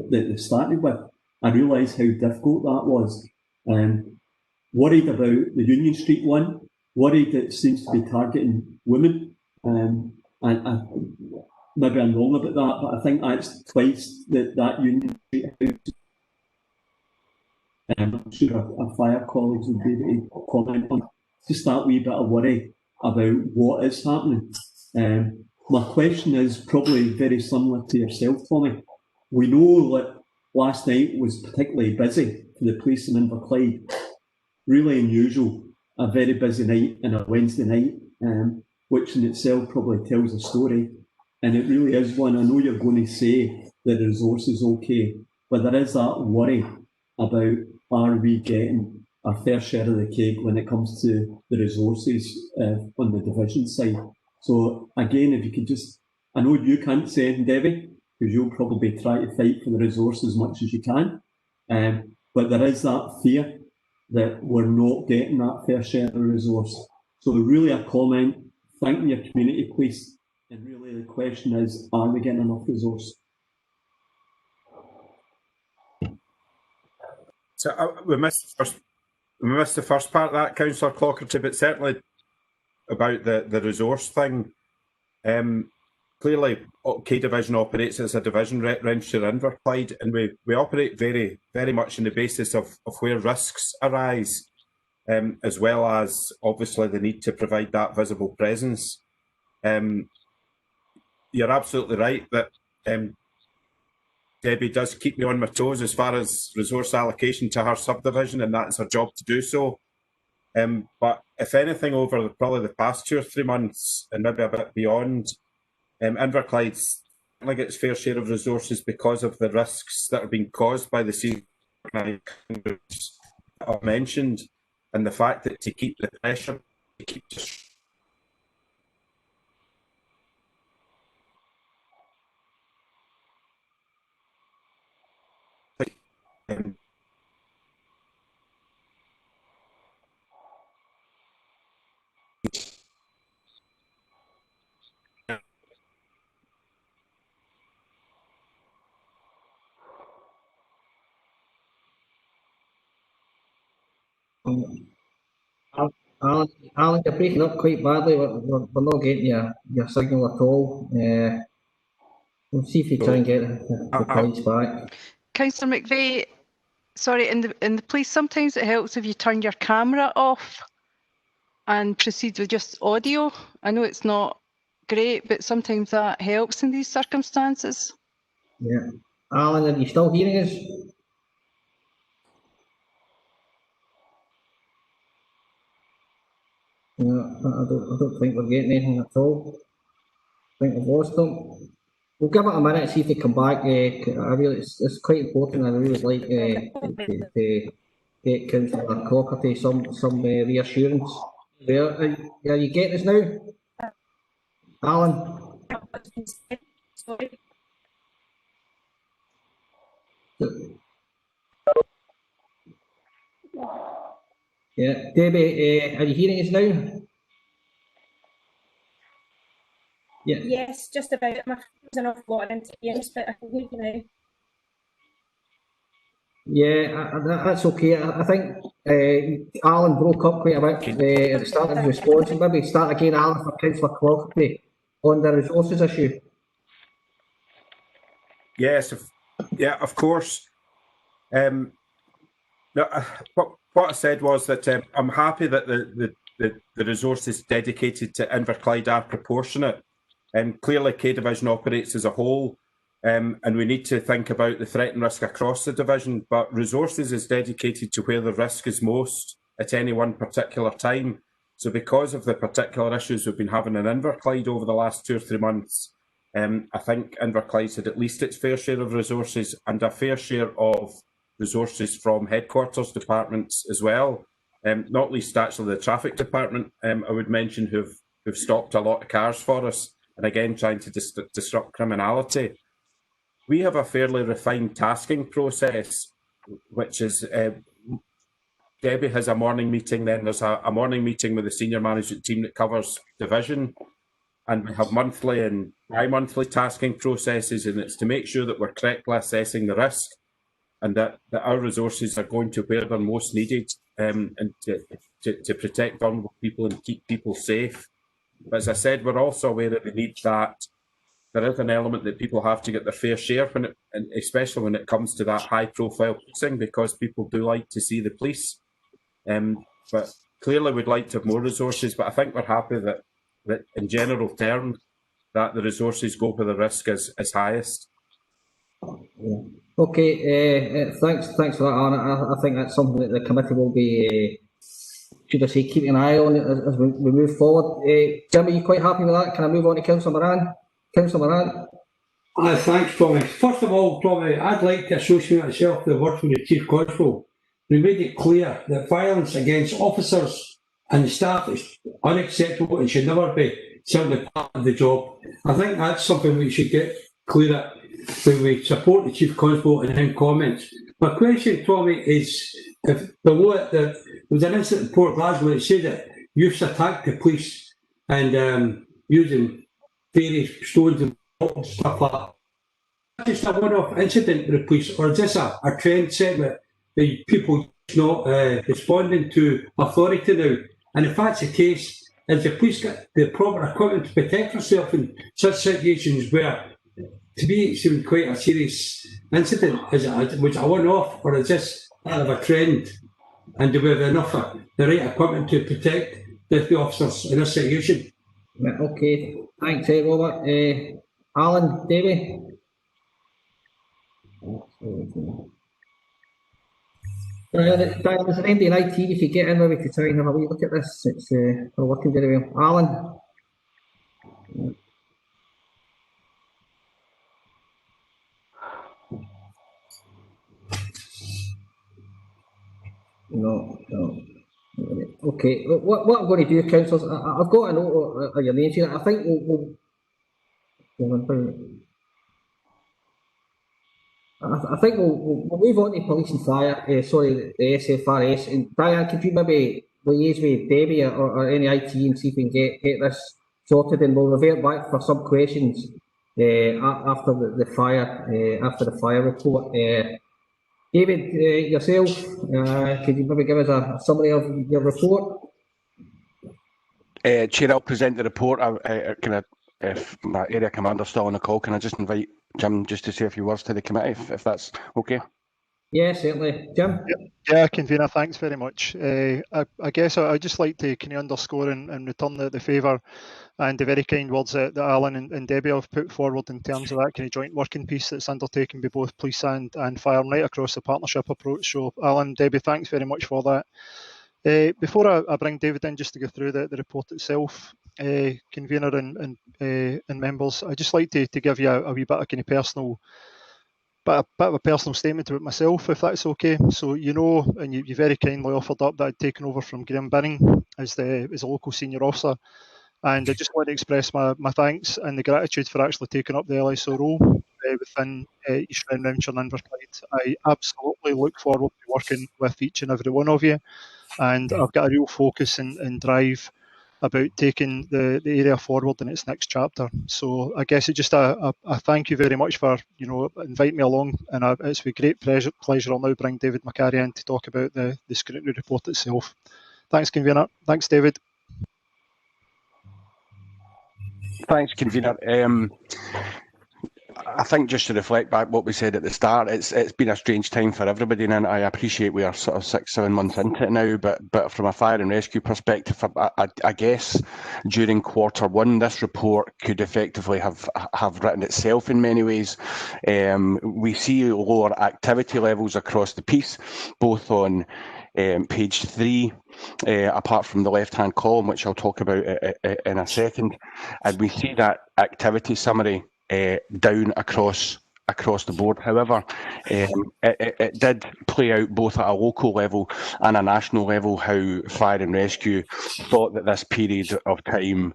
they started with. I realised how difficult that was. Worried about the Union Street one, worried that it seems to be targeting women. Maybe I'm wrong about that, but I think that's twice that Union Street house. I'm sure our fire colleagues would be able to comment on just that wee bit of worry about what is happening. My question is probably very similar to yourself, Tommy. We know that last night was particularly busy for the police in Inverclyde. Really unusual, a very busy night and a Wednesday night, which in itself probably tells a story. And it really is one. I know you're going to say the resource is okay, but there is that worry about, are we getting our fair share of the cake when it comes to the resources on the division side? So again, if you could just, I know you can't say anything, Debbie, because you'll probably try to fight for the resource as much as you can, but there is that fear that we're not getting that fair share of the resource. So really a comment, thanking your community police, and really the question is, are we getting enough resource? So we missed the first part of that, Councillor Clockerty, but certainly about the resource thing. Clearly, K Division operates as a division registered in Inverclyde, and we operate very, very much on the basis of where risks arise, as well as obviously the need to provide that visible presence. You're absolutely right that Debbie does keep me on my toes as far as resource allocation to her subdivision, and that's her job to do so. But if anything, over probably the past 2 or 3 months, and maybe a bit beyond, Inverclyde's certainly gets fair share of resources because of the risks that are being caused by the sea I've mentioned, and the fact that to keep the pressure, to keep Alan, you're breaking up quite badly. We're not getting your signal at all. We'll see if you try and get the points back. Councillor McVeigh, sorry, in the police, sometimes it helps if you turn your camera off and proceed with just audio. I know it's not great, but sometimes that helps in these circumstances. Yeah. Alan, are you still hearing us? No, I don't think we're getting anything at all. I think we've lost them. We'll give it a minute, see if they come back. It's quite important. I really like to get Councillor Clockerty some reassurance. Are you getting us now, Alan? Yeah, Debbie, are you hearing us now? Yeah. Yes, just about. I'm an awful lot of interference, but I can hear you now. Yeah, that's okay. I think Alan broke up quite a bit at the start of his response. Maybe start again, Alan, for Councillor Clockerty on the resources issue. Yes, yeah, of course. No, what I said was that I'm happy that the resources dedicated to Inverclyde are proportionate. Clearly, K Division operates as a whole, and we need to think about the threat and risk across the division, but resources is dedicated to where the risk is most at any one particular time. So because of the particular issues we've been having in Inverclyde over the last 2 or 3 months, I think Inverclyde's had at least its fair share of resources and a fair share of resources from headquarters departments as well. Not least actually the traffic department, I would mention, who've stopped a lot of cars for us, and again trying to disrupt criminality. We have a fairly refined tasking process, which is Debbie has a morning meeting, then there's a morning meeting with the senior management team that covers division, and we have monthly and bi-monthly tasking processes, and it's to make sure that we're correctly assessing the risk and that our resources are going to where they're most needed, and to protect vulnerable people and keep people safe. But as I said, we're also aware of the need that there is an element that people have to get their fair share, and especially when it comes to that high-profile policing, because people do like to see the police. But clearly we'd like to have more resources, but I think we're happy that in general terms, that the resources go where the risk is highest. Okay, thanks for that, Alan. I think that's something that the committee will be, should I say, keeping an eye on as we move forward. Jim, are you quite happy with that? Can I move on to Councillor Moran? Councillor Moran? Thanks, Tommy. First of all, Tommy, I'd like to associate myself with the work from the Chief Constable. We made it clear that violence against officers and staff is unacceptable and should never be certainly part of the job. I think that's something we should get clear when we support the Chief Constable and him comments. My question, Tommy, is if there was an incident in Port Glasgow that said that youths attacked the police and using various stones and stuff like that. Is this just a one-off incident with the police, or is this a trend set that the people not responding to authority now? And if that's the case, has the police got the proper equipment to protect themselves in such situations where, to me, it seemed quite a serious incident? Was it a one-off, or is this kind of a trend? And do we have enough of the right equipment to protect the officers in this situation? Yeah, okay, thanks, Robert. Alan, Davey? Diane, there's an MD in IT, if you get in maybe to try and have a wee look at this, it's working very well. Alan? No. Okay, what I'm going to do, councillors, I've got a note of your names here. I think I think we'll move on to police and fire, the SFRS. And Diane, could you maybe liaise with Debbie or any IT and see if we can get this sorted, and we'll revert back for some questions after the fire report. David, yourself, could you maybe give us a summary of your report? Chair, I'll present the report. If my area commander's still on the call, can I just invite Jim just to say a few words to the committee, if that's okay? Yeah, certainly. Jim? Yeah, Convener, thanks very much. I guess I'd just like to underscore and return the favour and the very kind words that Alan and Debbie have put forward in terms of that kind of joint working piece that's undertaken by both police and fire right across the partnership approach. So Alan, Debbie, thanks very much for that. Before I bring David in just to go through the report itself, Convener and members, I'd just like to give you a wee bit of kind of personal of a personal statement about myself, if that's okay. So and you very kindly offered up that I'd taken over from Graham Binning as a local senior officer, and I just want to express my thanks and the gratitude for actually taking up the LSO role within East Renfrewshire and Inverclyde. I absolutely look forward to working with each and every one of you, and I've got a real focus and drive about taking the area forward in its next chapter. So I guess it's just a thank you very much for inviting me along, and it's with great pleasure I'll now bring David McCarry in to talk about the scrutiny report itself. Thanks, Convener. Thanks, David. Thanks, Convener. I think just to reflect back what we said at the start, it's been a strange time for everybody, and I appreciate we are sort of 6-7 months into it now, but from a fire and rescue perspective, I guess during Q1 this report could effectively have written itself in many ways. We see lower activity levels across the piece, both on page 3, apart from the left-hand column, which I'll talk about in a second, and we see that activity summary down across the board. However, it did play out both at a local level and a national level how fire and rescue thought that this period of time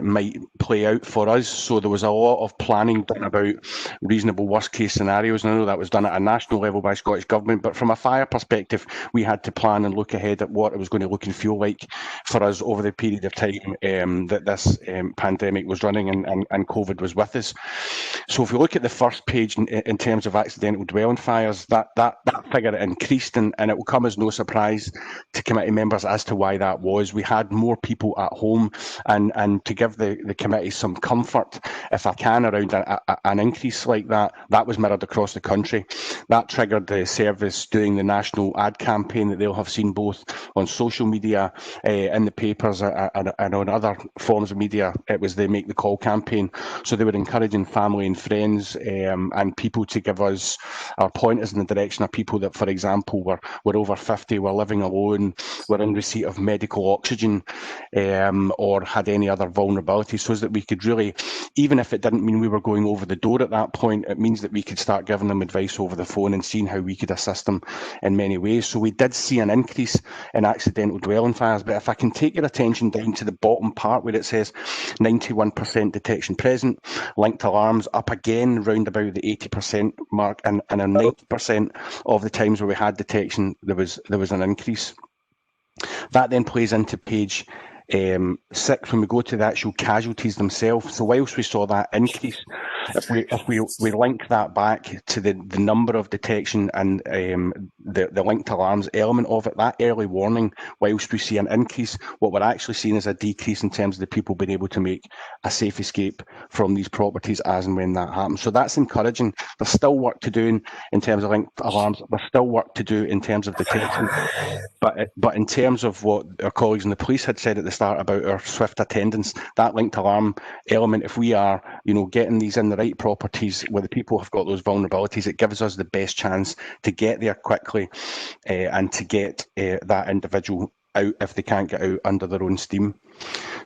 might play out for us. So there was a lot of planning done about reasonable worst case scenarios, and I know that was done at a national level by Scottish Government, but from a fire perspective we had to plan and look ahead at what it was going to look and feel like for us over the period of time that this pandemic was running and COVID was with us. So if we look at the first page in terms of accidental dwelling fires, that figure increased, and it will come as no surprise to committee members as to why that was. We had more people at home, and to give the committee some comfort, if I can, around an increase like that was mirrored across the country. That triggered the service doing the national ad campaign that they'll have seen both on social media, in the papers, and on other forms of media. It was the Make the Call campaign. So they were encouraging family and friends and people to give us our pointers in the direction of people that, for example, were over 50, were living alone, were in receipt of medical oxygen, or had any other vulnerabilities, so that we could really, even if it didn't mean we were going over the door at that point, it means that we could start giving them advice over the phone and seeing how we could assist them in many ways. So we did see an increase in accidental dwelling fires, but if I can take your attention down to the bottom part where it says 91% detection present, linked alarms up again round about the 80% mark, and on 90% of the times where we had detection there was an increase. That then plays into page 6 when we go to the actual casualties themselves. So whilst we saw that increase, if we link that back to the number of detection and the linked alarms element of it, that early warning, whilst we see an increase, what we're actually seeing is a decrease in terms of the people being able to make a safe escape from these properties as and when that happens. So that's encouraging. There's still work to do in terms of linked alarms. There's still work to do in terms of detection. But in terms of what our colleagues in the police had said at the start about our swift attendance, that linked alarm element, if we are getting these in the right properties where the people have got those vulnerabilities, it gives us the best chance to get there quickly and to get that individual out if they can't get out under their own steam.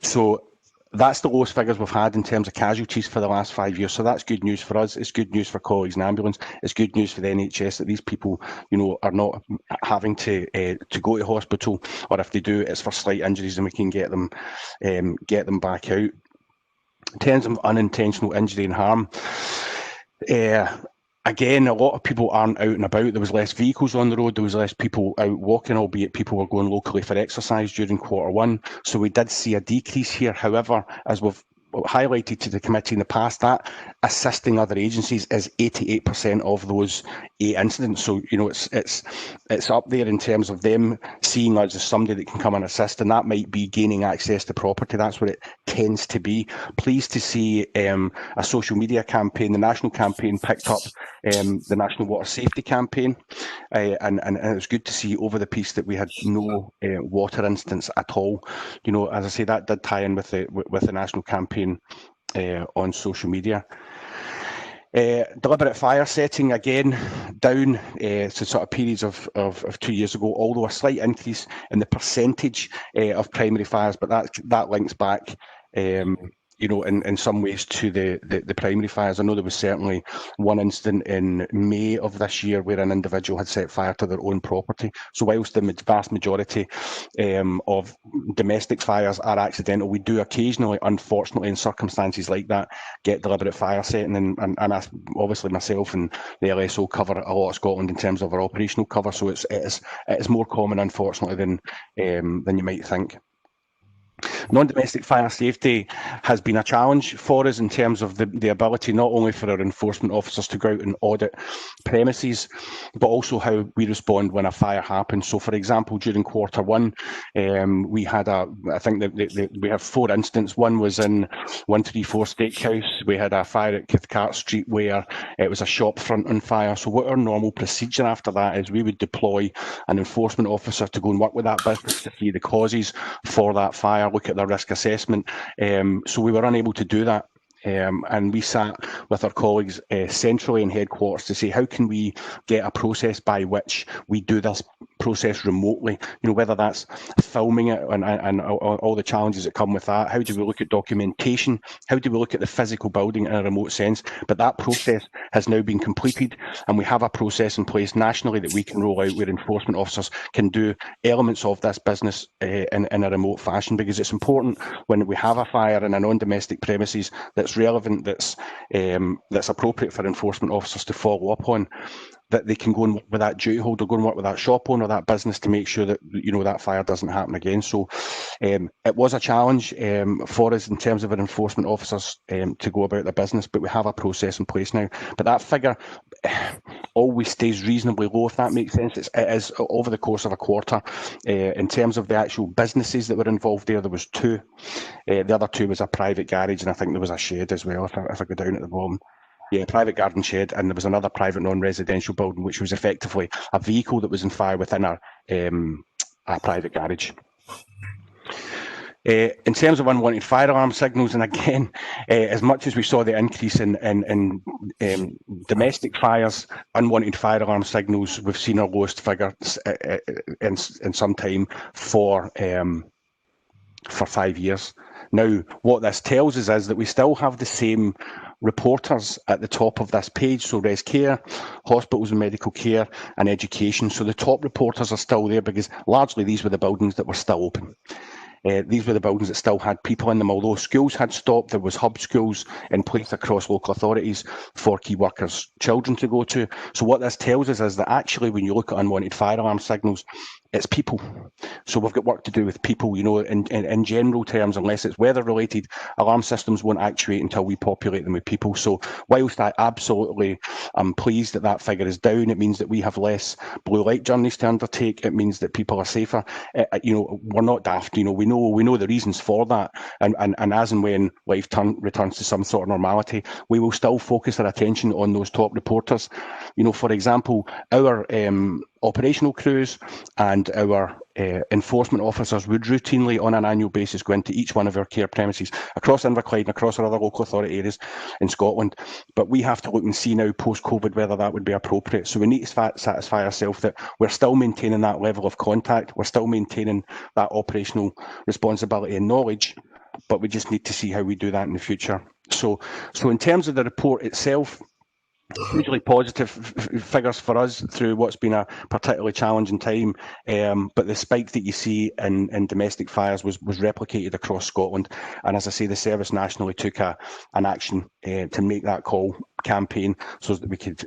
So that's the lowest figures we've had in terms of casualties for the last 5 years. So that's good news for us. It's good news for colleagues in ambulance. It's good news for the NHS that these people, you know, are not having to go to hospital, or if they do, it's for slight injuries and we can get them back out. In terms of unintentional injury and harm, again, a lot of people aren't out and about. There was less vehicles on the road. There was less people out walking, albeit people were going locally for exercise during Q1. So we did see a decrease here. However, as we've highlighted to the committee in the past, that assisting other agencies is 88% of those 8 incidents. So, you know, it's up there in terms of them seeing us as somebody that can come and assist, and that might be gaining access to property. That's what it tends to be. Pleased to see a social media campaign, the national campaign picked up the National Water Safety Campaign, and it was good to see over the piece that we had no water incidents at all. You know, as I say, that did tie in with the national campaign on social media. Deliberate fire setting, again, down to sort of periods of 2 years ago, although a slight increase in the percentage of primary fires, but that links back you know, in some ways to the primary fires. I know there was certainly one incident in May of this year where an individual had set fire to their own property. So whilst the vast majority of domestic fires are accidental, we do occasionally, unfortunately, in circumstances like that, get deliberate fire setting. And obviously myself and the LSO cover a lot of Scotland in terms of our operational cover. So it is more common, unfortunately, than you might think. Non-domestic fire safety has been a challenge for us in terms of the ability not only for our enforcement officers to go out and audit premises, but also how we respond when a fire happens. So, for example, during Q1, we had I think that we have 4 incidents. One was in 134 Steakhouse. We had a fire at Cathcart Street where it was a shop front on fire. So what our normal procedure after that is we would deploy an enforcement officer to go and work with that business to see the causes for that fire, look at their risk assessment. So we were unable to do that. And we sat with our colleagues centrally in headquarters to say, how can we get a process by which we do this process remotely? You know, whether that's filming it and all the challenges that come with that. How do we look at documentation? How do we look at the physical building in a remote sense? But that process has now been completed, and we have a process in place nationally that we can roll out where enforcement officers can do elements of this business in a remote fashion, because it's important when we have a fire in a non-domestic premises that's relevant, that's appropriate for enforcement officers to follow up on, that they can go and work with that duty holder, go and work with that shop owner, that business, to make sure that, you know, that fire doesn't happen again. So it was a challenge for us in terms of our enforcement officers to go about their business, but we have a process in place now. But that figure always stays reasonably low, if that makes sense. It is over the course of a quarter. In terms of the actual businesses that were involved there was 2. The other 2 was a private garage, and I think there was a shed as well, if I go down at the bottom. Yeah, private garden shed, and there was another private non-residential building, which was effectively a vehicle that was in fire within our private garage. In terms of unwanted fire alarm signals, and again, as much as we saw the increase in domestic fires, unwanted fire alarm signals, we've seen our lowest figure in some time for 5 years. Now, what this tells us is that we still have the same reporters at the top of this page, so res care, hospitals and medical care, and education. So the top reporters are still there because largely these were the buildings that were still open. These were the buildings that still had people in them. Although schools had stopped, there was hub schools in place across local authorities for key workers' children to go to. So what this tells us is that actually when you look at unwanted fire alarm signals, it's people. So we've got work to do with people. You know, in general terms, unless it's weather related, alarm systems won't actuate until we populate them with people. So whilst I absolutely am pleased that that figure is down, it means that we have less blue light journeys to undertake. It means that people are safer. You know, we're not daft. You know, we know the reasons for that. And as and when life returns to some sort of normality, we will still focus our attention on those top reporters. You know, for example, our operational crews and our enforcement officers would routinely on an annual basis go into each one of our care premises across Inverclyde and across our other local authority areas in Scotland. But we have to look and see now post-COVID whether that would be appropriate. So we need to satisfy ourselves that we're still maintaining that level of contact, we're still maintaining that operational responsibility and knowledge, but we just need to see how we do that in the future. So in terms of the report itself, hugely positive figures for us through what's been a particularly challenging time, but the spike that you see in domestic fires was replicated across Scotland, and as I say, the service nationally took an action to make that call campaign so that we could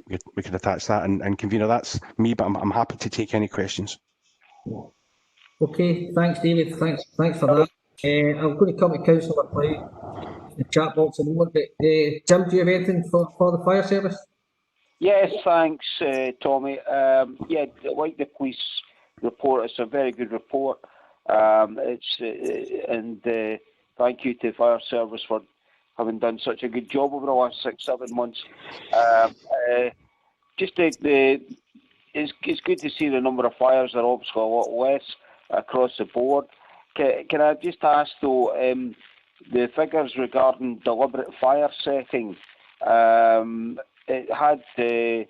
attach that. And convener, that's me, but I'm happy to take any questions. Okay, thanks David, thanks for that. I'm going to come to Councillor McLeod in the chat box in a moment, but Jim, do you have anything for the fire service? Yes, thanks, Tommy. Yeah, like the police report, it's a very good report. And thank you to the fire service for having done such a good job over the last 6-7 months. It's good to see the number of fires are obviously a lot less across the board. Can I just ask though, the figures regarding deliberate fire setting? It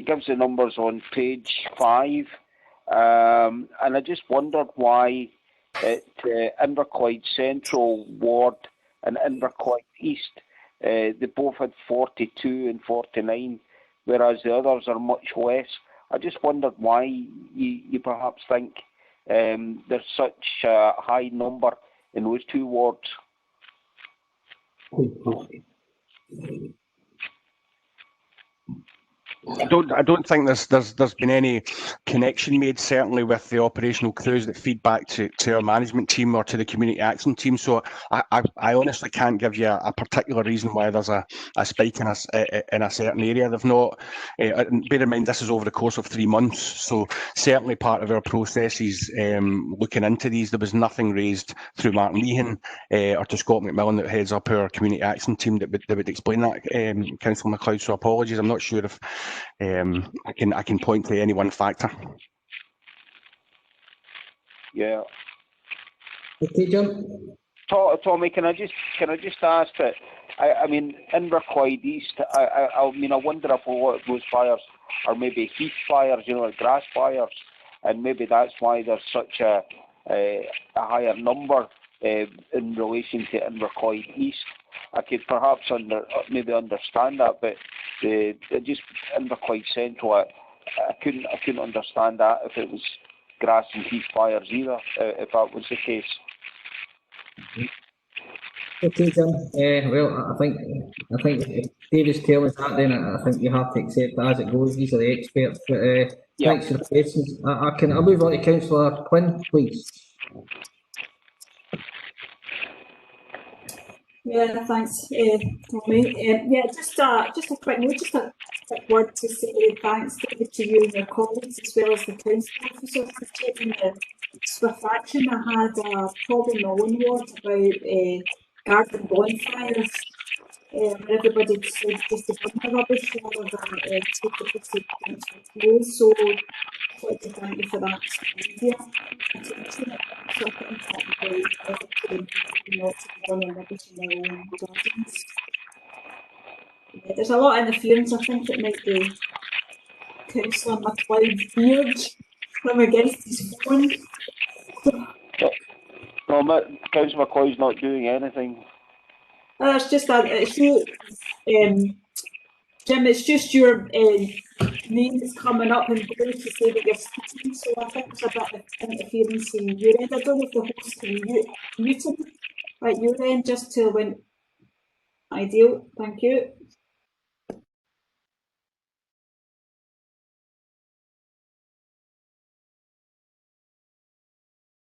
gives the numbers on page 5, and I just wondered why at Inverclyde Central Ward and Inverclyde East they both had 42 and 49, whereas the others are much less. I just wondered why you perhaps think there's such a high number in those two wards. I don't think there's been any connection made, certainly with the operational crews that feed back to our management team or to the community action team. So I honestly can't give you a particular reason why there's a spike in a certain area. They've not. Bear in mind this is over the course of 3 months, so certainly part of our processes looking into these. There was nothing raised through Mark Meehan or to Scott McMillan that heads up our community action team that would explain that, Councillor McLeod. So apologies, I'm not sure if I can point to any one factor. Yeah. Okay, Jim. Tommy, can I just ask that? I mean, Inverclyde East. I mean, I wonder if a lot of those fires are maybe heath fires, like grass fires, and maybe that's why there's such a higher number in relation to Inverclyde East. I could perhaps maybe understand that, but just Inverclyde Central, I couldn't understand that if it was grass and heath fires either, if that was the case. Okay, Jim. Well, I think if David's telling us that, then I think you have to accept that as it goes. These are the experts. But thanks for the questions. I'll move on to Councillor Quinn, please. Yeah, thanks, Tommy. Yeah, just a quick note, just a quick word to say thanks to you and your colleagues as well as the council officers for taking the swift action. I had a problem in my own ward about garden bonfires, where everybody decided just to burn the rubbish rather than take it to the council close. So I'd like to thank you for that. Yeah, so I think that would be perfect for them not to be burning rubbish in their own gardens. Yeah, there's a lot of interference. I think it might be Councillor McLeod beard from against his phone. No, Councillor McCoy's not doing anything. It's just that Jim, it's just your name that's coming up in blue to say that you're speaking, so I think there's a bit of interference in your end. I don't know if the host can mute him at your end just till when ideal. Thank you.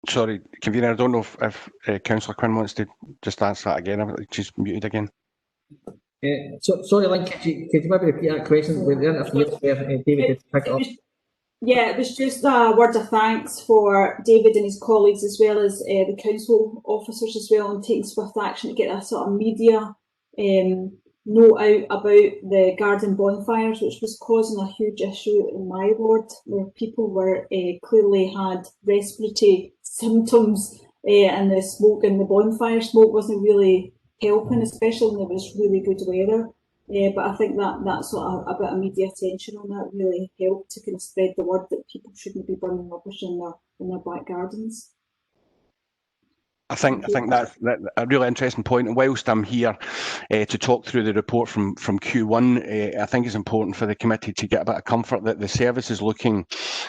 Sorry, convener, I don't know if Councillor Quinn wants to just answer that again. She's muted again. Sorry, Lynn, could you maybe repeat that question with the interference where David did pick it up? Yeah, it was just a word of thanks for David and his colleagues as well as the council officers as well, and taking swift action to get a sort of media note out about the garden bonfires, which was causing a huge issue in my ward, where people were clearly had respiratory symptoms, and the smoke and the bonfire smoke wasn't really helping, especially when there was really good weather. But I think that's a bit of media attention on that really helped to kind of spread the word that people shouldn't be burning rubbish in their back gardens. I think that's a really interesting point. And whilst I'm here to talk through the report from Q1, I think it's important for the committee to get a bit of comfort that the service is looking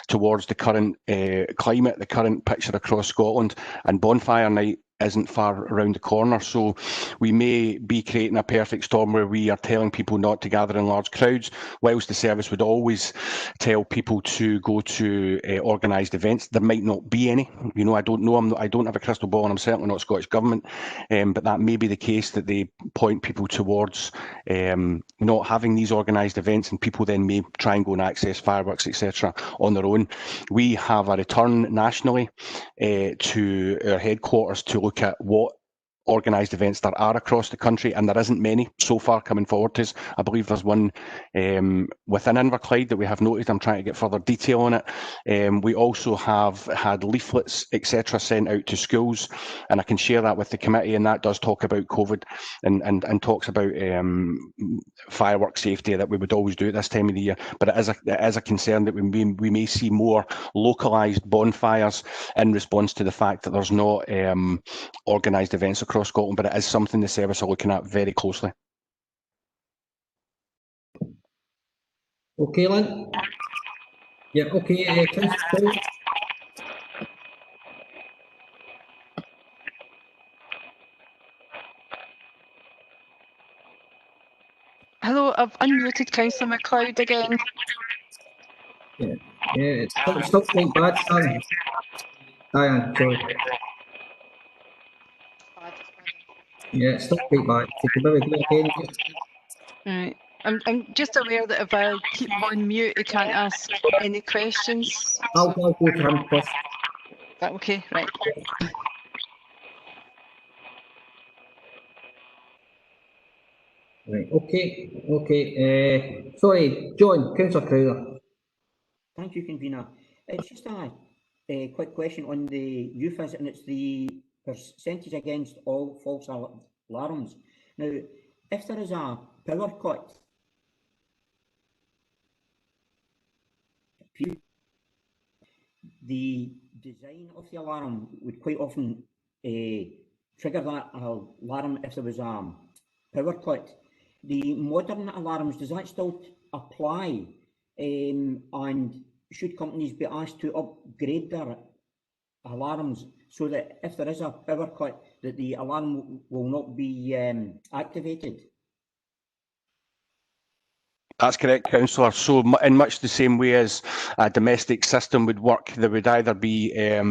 towards the current climate, the current picture across Scotland, and bonfire night isn't far around the corner. So we may be creating a perfect storm where we are telling people not to gather in large crowds, whilst the service would always tell people to go to organised events. There might not be any. You know, I don't know. I don't have a crystal ball, and I'm certainly not Scottish Government. But that may be the case, that they point people towards not having these organised events, and people then may try and go and access fireworks, etc., on their own. We have a return nationally to our headquarters to look at what organised events there are across the country, and there isn't many so far coming forward to us. I believe there's one within Inverclyde that we have noted. I'm trying to get further detail on it. We also have had leaflets, etc., sent out to schools, and I can share that with the committee, and that does talk about COVID and talks about firework safety that we would always do at this time of the year. But it is a concern that we may see more localised bonfires in response to the fact that there's not organised events across Scotland, but it is something the service are looking at very closely. Okay, Lynn? Yeah, okay, Councillor. Hello, I've unmuted Councillor MacLeod again. Yeah, it's still quite bad, Stan. Diane, sorry. Yeah, it's still quite bad. If you could maybe do it again. Right. I'm just aware that if I keep on mute, I can't ask any questions. I'll go to him first. That okay? Right. Right, okay. Sorry, John, Councillor Crowther. Thank you, convener. It's just a quick question on the UFAs, and it's the percentage against all false alarms. Now, if there is a power cut, the design of the alarm would quite often trigger that alarm if there was a power cut. The modern alarms, does that still apply? And should companies be asked to upgrade their alarms so that if there is a power cut, that the alarm will not be activated? That's correct, Councillor. So in much the same way as a domestic system would work, there would either be a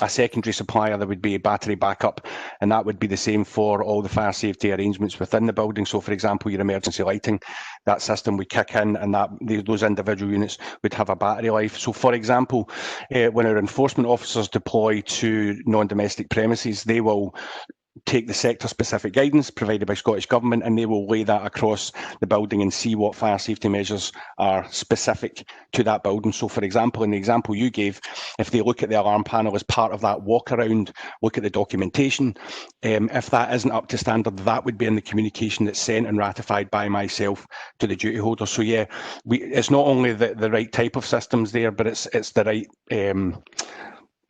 secondary supplier, there would be a battery backup, and that would be the same for all the fire safety arrangements within the building. So for example, your emergency lighting, that system would kick in, and those individual units would have a battery life. So for example, when our enforcement officers deploy to non-domestic premises, they will take the sector-specific guidance provided by Scottish Government, and they will lay that across the building and see what fire safety measures are specific to that building. So, for example, in the example you gave, if they look at the alarm panel as part of that walk-around, look at the documentation, if that isn't up to standard, that would be in the communication that's sent and ratified by myself to the duty holder. So, yeah, it's not only the right type of systems there, but it's the right...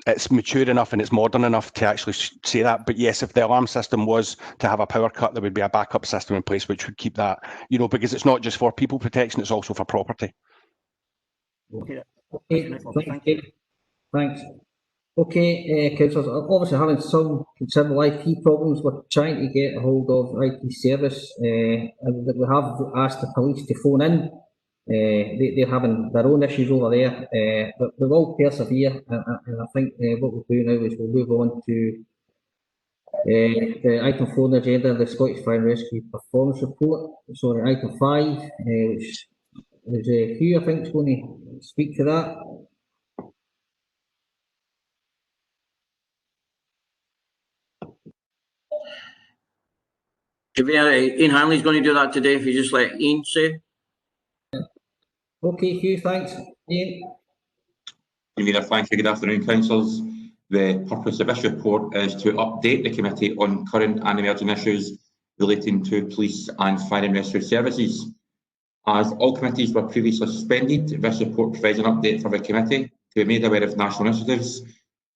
it's mature enough and it's modern enough to actually say that. But yes, if the alarm system was to have a power cut, there would be a backup system in place which would keep that, because it's not just for people protection, it's also for property. Okay, Thank you. Thanks. Okay, councillors, obviously having some considerable IT problems, we're trying to get a hold of IT service, and we have asked the police to phone in. They're having their own issues over there, but we will persevere, and I think what we'll do now is we'll move on to the item 4 on the agenda, the Scottish Fire and Rescue Performance Report. So item 5, which is Hugh, I think, is going to speak to that. Ian Hanley's going to do that today, if you just let Ian say. Okay, Hugh, thanks. Ian? Thank you. Good afternoon, councillors. The purpose of this report is to update the committee on current and emerging issues relating to police and fire and rescue services. As all committees were previously suspended, this report provides an update for the committee to be made aware of national initiatives,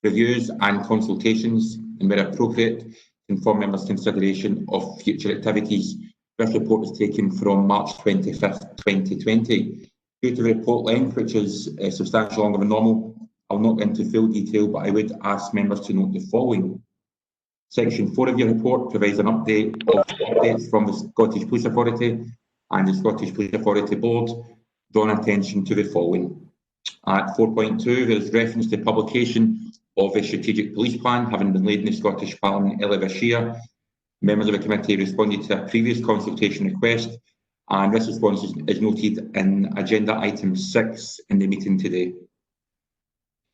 reviews and consultations, and where appropriate, inform members' consideration of future activities. This report was taken from March 25th, 2020. Due to the report length, which is substantially longer than normal, I'll not go into full detail, but I would ask members to note the following. Section 4 of your report provides an update of updates from the Scottish Police Authority and the Scottish Police Authority Board, drawing attention to the following. At 4.2, there is reference to publication of a strategic police plan having been laid in the Scottish Parliament earlier this year. Members of the committee responded to a previous consultation request, and this response is noted in agenda item 6 in the meeting today.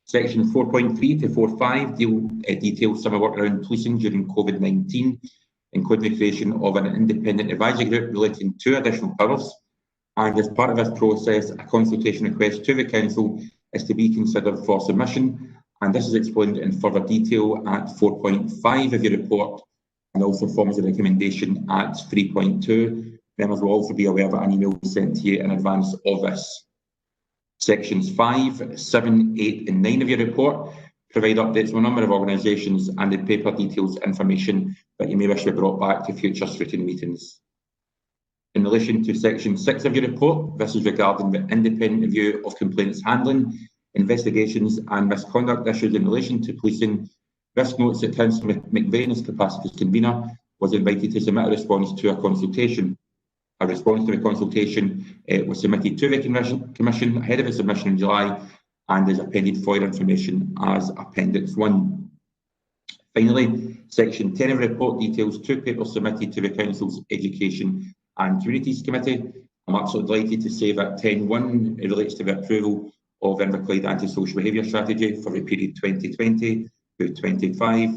Section 4.3 to 4.5 details some of work around policing during COVID-19, including the creation of an independent advisory group relating to additional powers. And as part of this process, a consultation request to the Council is to be considered for submission, and this is explained in further detail at 4.5 of your report, and also forms a recommendation at 3.2. Members will also be aware that an email was sent to you in advance of this. Sections 5, 7, 8 and 9 of your report provide updates on a number of organisations and the paper details information that you may wish to be brought back to future scrutiny meetings. In relation to section 6 of your report, this is regarding the independent review of complaints handling, investigations and misconduct issues in relation to policing. This notes that Councillor McVeigh, in his capacity as convener, was invited to submit a response to a consultation. A response to the consultation was submitted to the Commission ahead of its submission in July and is appended for your information as Appendix 1. Finally, Section 10 of the report details 2 papers submitted to the Council's Education and Communities Committee. I'm absolutely delighted to say that 10.1 relates to the approval of Inverclyde Antisocial Behaviour Strategy for the period 2020 to 25,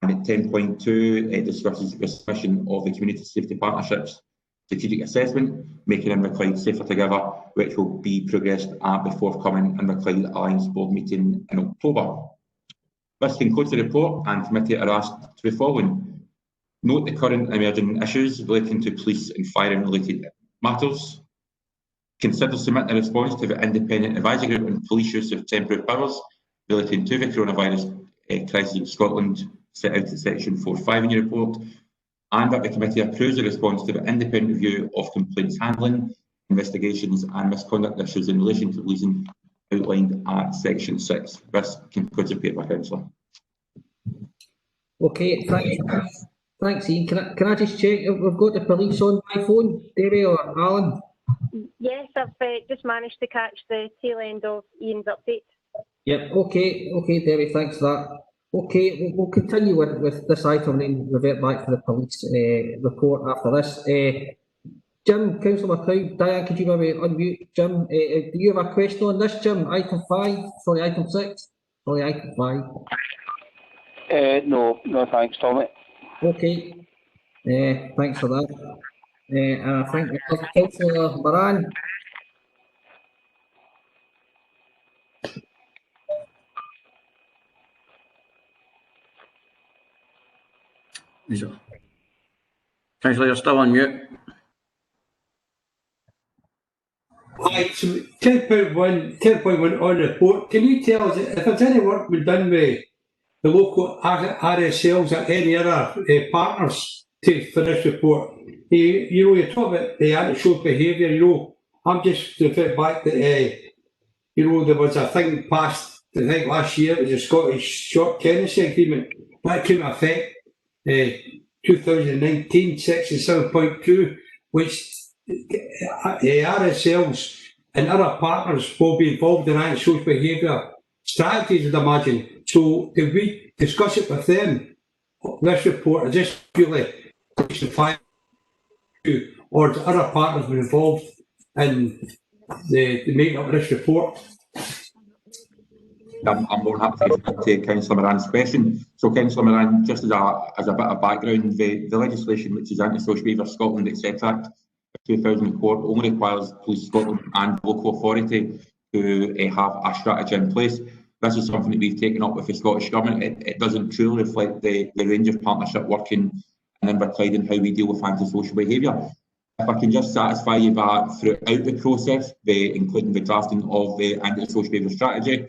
and at 10.2 discusses the submission of the Community Safety Partnerships Strategic Assessment, Making Inverclyde Safer Together, which will be progressed at the forthcoming Inverclyde Alliance Board meeting in October. This concludes the report, and committee are asked to the following. Note the current emerging issues relating to police and firing related matters. Consider submitting a response to the Independent Advisory Group on police use of temporary powers relating to the coronavirus crisis in Scotland, set out in section 4.5 in your report, and that the committee approves the response to the independent review of complaints handling, investigations and misconduct issues in relation to policing outlined at section 6. This concludes the paper, Councillor. Okay, thanks Ian. Can I just check if we've got the police on my phone, Debbie or Alan? Yes, I've just managed to catch the tail end of Ian's update. Yep, okay, Debbie, thanks for that. Okay, we'll continue with this item and then revert back to the police report after this. Jim, Councillor McLeod, Diane, could you maybe unmute Jim? Do you have a question on this, Jim? Item 5, sorry, item 6? Sorry, item 5. No, thanks, Tommy. Okay, thanks for that. And I think we have Councillor Moran. Councillor, you're still on mute. Right, so 10.1 on the report. Can you tell us if there's any work been done with the local RSLs or any other partners for this report? You talk about the antisocial behaviour, I'm just to fit back that, there was a thing passed, I think last year, it was a Scottish short tenancy agreement. That came into effect 2019, section 7.2, which RSLs and other partners will be involved in antisocial behaviour strategies, I'd imagine. So did we discuss it with them? This report is just purely section 5, or do other partners been involved in the making of this report? I'm more happy to get to Councillor Moran's question. So, Councillor Moran, just as a bit of background, the legislation which is Anti-Social Behaviour Scotland, etc. Act 2004 only requires Police Scotland and local authority to have a strategy in place. This is something that we've taken up with the Scottish Government. It doesn't truly reflect the range of partnership working in Inverclyde and how we deal with antisocial behaviour. If I can just satisfy you that throughout the process, including the drafting of the anti-social behaviour strategy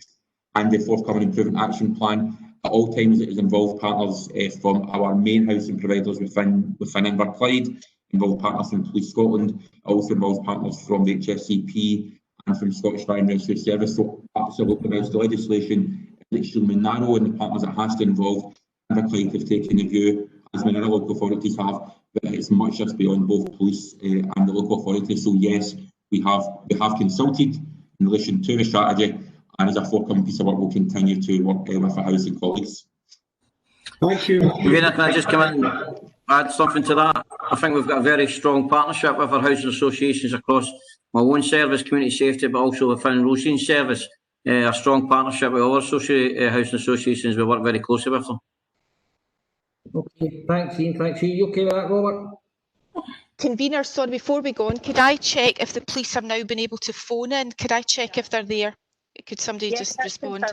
and the forthcoming improvement action plan, at all times it has involved partners from our main housing providers within Inverclyde, involved partners from Police Scotland, also involved partners from the HSCP and from Scottish Fire and Rescue Service. So absolutely, whilst the legislation is extremely narrow and the partners it has to involve, Inverclyde have taken the view, as many other local authorities have, that it's much just beyond both police and the local authorities. So yes, we have consulted in relation to the strategy, and as a forthcoming piece of work, we'll continue to work with our housing colleagues. Thank you. Convener, can I just come in and add something to that? I think we've got a very strong partnership with our housing associations across my own service, community safety, but also within Roisin's service. A strong partnership with all housing associations. We work very closely with them. Okay, thanks Ian, thanks you. You okay with that, Robert? Convener, sorry, before we go on, could I check if the police have now been able to phone in? Could I check if they're there? Could somebody just respond?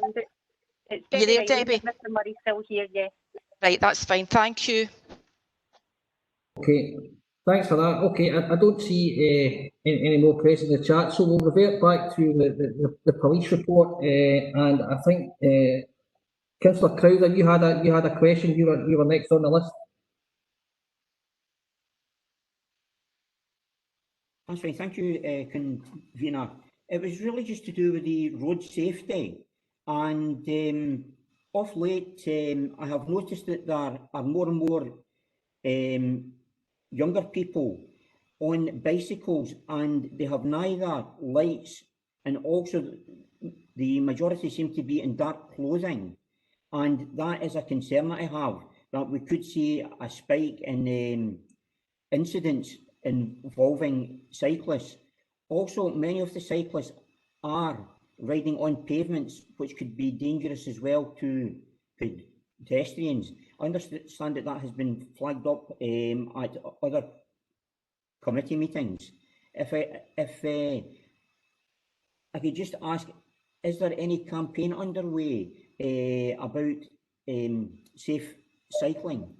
It's you there, Debbie? Debbie? Mr. Murray's still here, yeah. Right, that's fine, thank you. Okay, thanks for that. Okay, I don't see any more press in the chat, so we'll revert back to the police report, and I think Councillor Crowther, you had a question. You were next on the list. That's right, thank you, Convener. It was really just to do with the road safety, and of late I have noticed that there are more and more younger people on bicycles, and they have neither lights, and also the majority seem to be in dark clothing, and that is a concern that I have, that we could see a spike in incidents involving cyclists. Also, many of the cyclists are riding on pavements, which could be dangerous as well to pedestrians. I understand that has been flagged up at other committee meetings. If I could just ask, is there any campaign underway about safe cycling?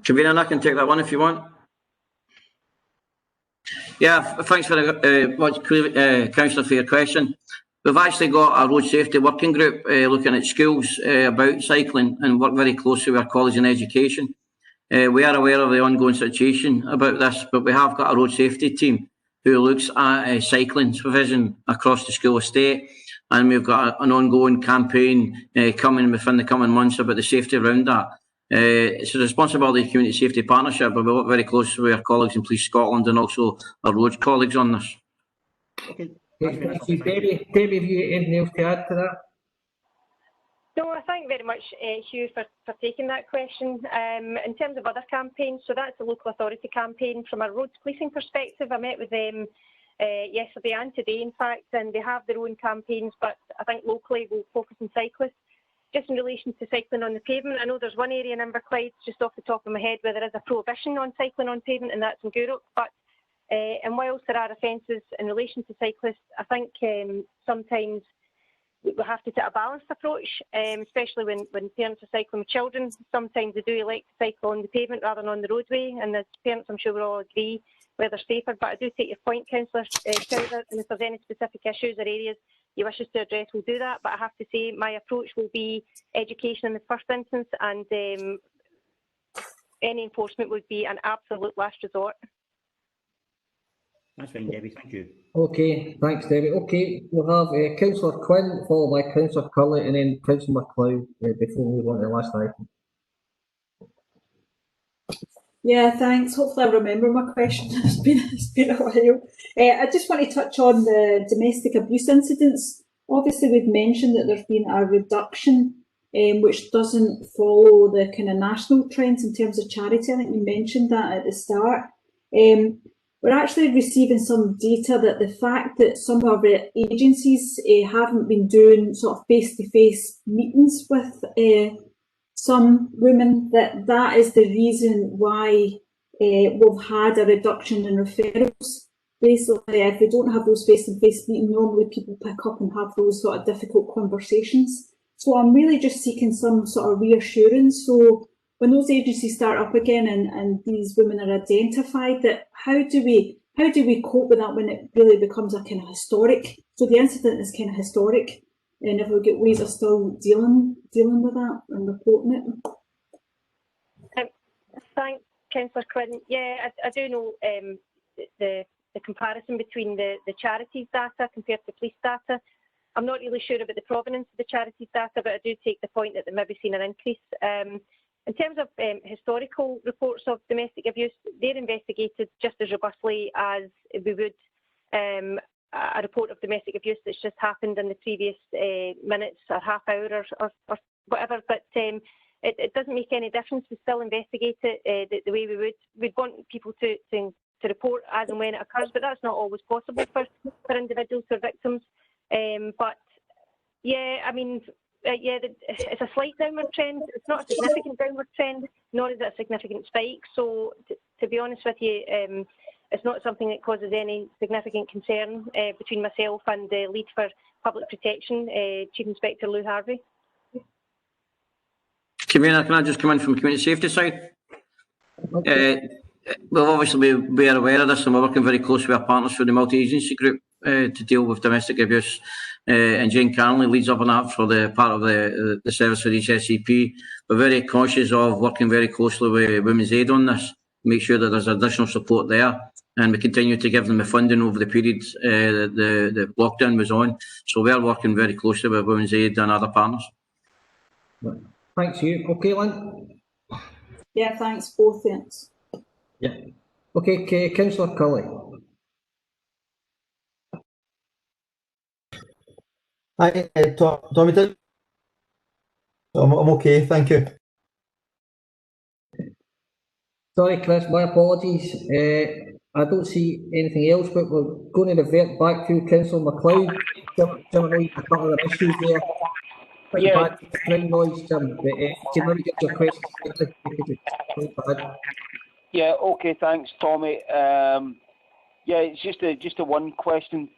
Convener, I can take that one if you want. Yeah, thanks for Councillor, for your question. We've actually got a road safety working group looking at schools about cycling, and work very closely with our college in education. We are aware of the ongoing situation about this, but we have got a road safety team who looks at cycling supervision across the school estate, and we've got an ongoing campaign coming within the coming months about the safety around that. It's a responsibility of the Community Safety Partnership, but we work very closely with our colleagues in Police Scotland and also our roads colleagues on this. Okay. Thank you. Debbie, have you anything else to add to that? No, I thank very much, Hugh, for taking that question. In terms of other campaigns, so that's the local authority campaign. From a roads policing perspective, I met with them yesterday and today, in fact, and they have their own campaigns, but I think locally we'll focus on cyclists. Just in relation to cycling on the pavement, I know there's one area in Inverclyde, just off the top of my head, where there is a prohibition on cycling on pavement, and that's in Gourock. But and whilst there are offences in relation to cyclists, I think sometimes we have to take a balanced approach, especially when parents are cycling with children. Sometimes they do like to cycle on the pavement rather than on the roadway, and as parents I'm sure we'll all agree where they're safer. But I do take your point, Councillor Crowther, and if there's any specific issues or areas you wish us to address, we'll do that. But I have to say my approach will be education in the first instance, and any enforcement would be an absolute last resort. That's fine, Debbie, thank you. Okay, thanks, Debbie. Okay, we'll have Councillor Quinn, followed by Councillor Curley, and then Councillor MacLeod before we move on to the last item. Yeah, thanks. Hopefully I remember my question. It's been a while. I just want to touch on the domestic abuse incidents. Obviously, we've mentioned that there's been a reduction, which doesn't follow the kind of national trends in terms of charity. I think you mentioned that at the start. we're actually receiving some data that the fact that some of our agencies haven't been doing sort of face-to-face meetings with some women, that is the reason why we've had a reduction in referrals. Basically, if we don't have those face-to-face meetings, normally people pick up and have those sort of difficult conversations. So I'm really just seeking some sort of reassurance. So when those agencies start up again and these women are identified, that how do we cope with that when it really becomes a kind of historic? So the incident is kind of historic, and if we get ways of still dealing with that and reporting it. Thanks, Councillor Quinn. Yeah, I do know the comparison between the charities data compared to police data. I'm not really sure about the provenance of the charities data, but I do take the point that they've maybe seen an increase. In terms of historical reports of domestic abuse, they're investigated just as robustly as we would a report of domestic abuse that's just happened in the previous minutes or half hour or whatever. But it doesn't make any difference. We still investigate it the way we would. We'd want people to report as and when it occurs, but that's not always possible for individuals or victims. But yeah, I mean, it's a slight downward trend. It's not a significant downward trend, nor is it a significant spike. So to be honest with you, it's not something that causes any significant concern between myself and the lead for public protection, Chief Inspector Lou Harvey. Convener, can I just come in from the community safety side? Well, obviously we are aware of this, and we're working very closely with our partners for the multi-agency group to deal with domestic abuse. And Jane Carnley leads up on that for the part of the service for HSCP. We're very conscious of working very closely with Women's Aid on this, make sure that there's additional support there. And we continue to give them the funding over the period the lockdown was on. So we are working very closely with Women's Aid and other partners. Thanks, you. Okay, Lynn? Yeah, thanks, both ends. Yeah. Okay, Councillor Cully. Hi, Tommy. I'm okay, thank you. Sorry, Chris, my apologies. I don't see anything else, but we're going to revert back to Councillor MacLeod. Jim, I know you've got a couple of issues there. Yeah. Bad background noise, Jim, but can maybe get your questions quickly because it's quite bad. Yeah, okay, thanks, Tommy. Yeah, it's just a one question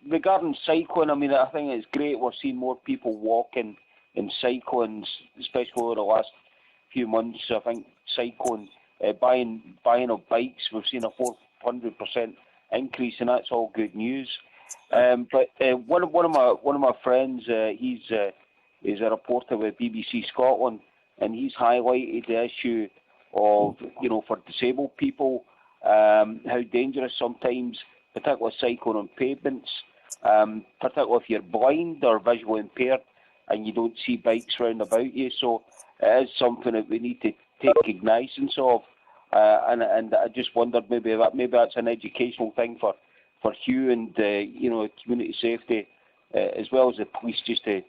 regarding cycling. I mean, I think it's great we're seeing more people walking and cycling, especially over the last few months. I think cycling, buying of bikes, we've seen a 400% increase, and that's all good news. But one of my friends, he's a reporter with BBC Scotland, and he's highlighted the issue of, for disabled people, how dangerous sometimes, particularly cycling on pavements, particularly if you're blind or visually impaired and you don't see bikes round about you. So it is something that we need to take cognizance of, and I just wondered maybe that's an educational thing for Hugh and community safety as well as the police, just to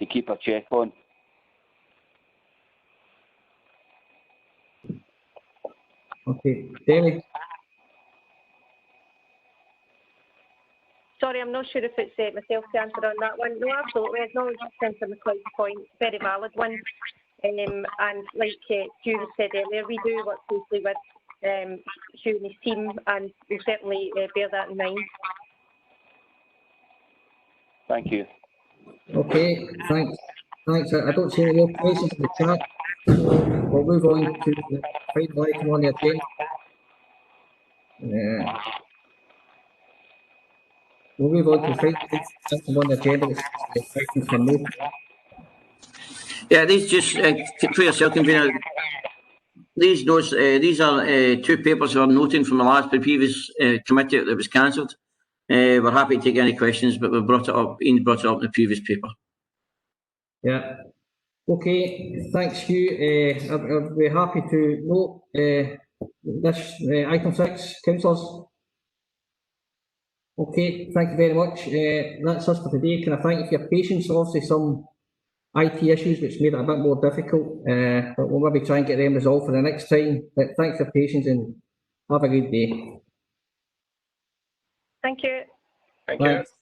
keep a check on. Okay, David. Sorry, I'm not sure if it's myself to answer on that one. No, absolutely. I acknowledge Councillor MacLeod's point. Very valid one. And like Hugh said earlier, we do work closely with Hugh and his team, and we'll certainly bear that in mind. Thank you. Okay, thanks. I don't see any more questions in the chat. We'll move on to the final item on the agenda. We'll move on to the final item on the agenda, which is the question for me. Yeah, these just for yourself, Convener. These notes, these are two papers that are noting from the last previous committee that was cancelled. We're happy to take any questions, but we brought it up. Ian brought it up in the previous paper. Yeah. Okay. Thanks, Hugh. I'll be happy to note this item 6, councillors. Okay. Thank you very much. That's us for today. Can I thank you for your patience? Obviously, some IT issues which made it a bit more difficult, but we'll maybe try and get them resolved for the next time. But thanks for your patience and have a good day. Thank you. Thank Thanks. you.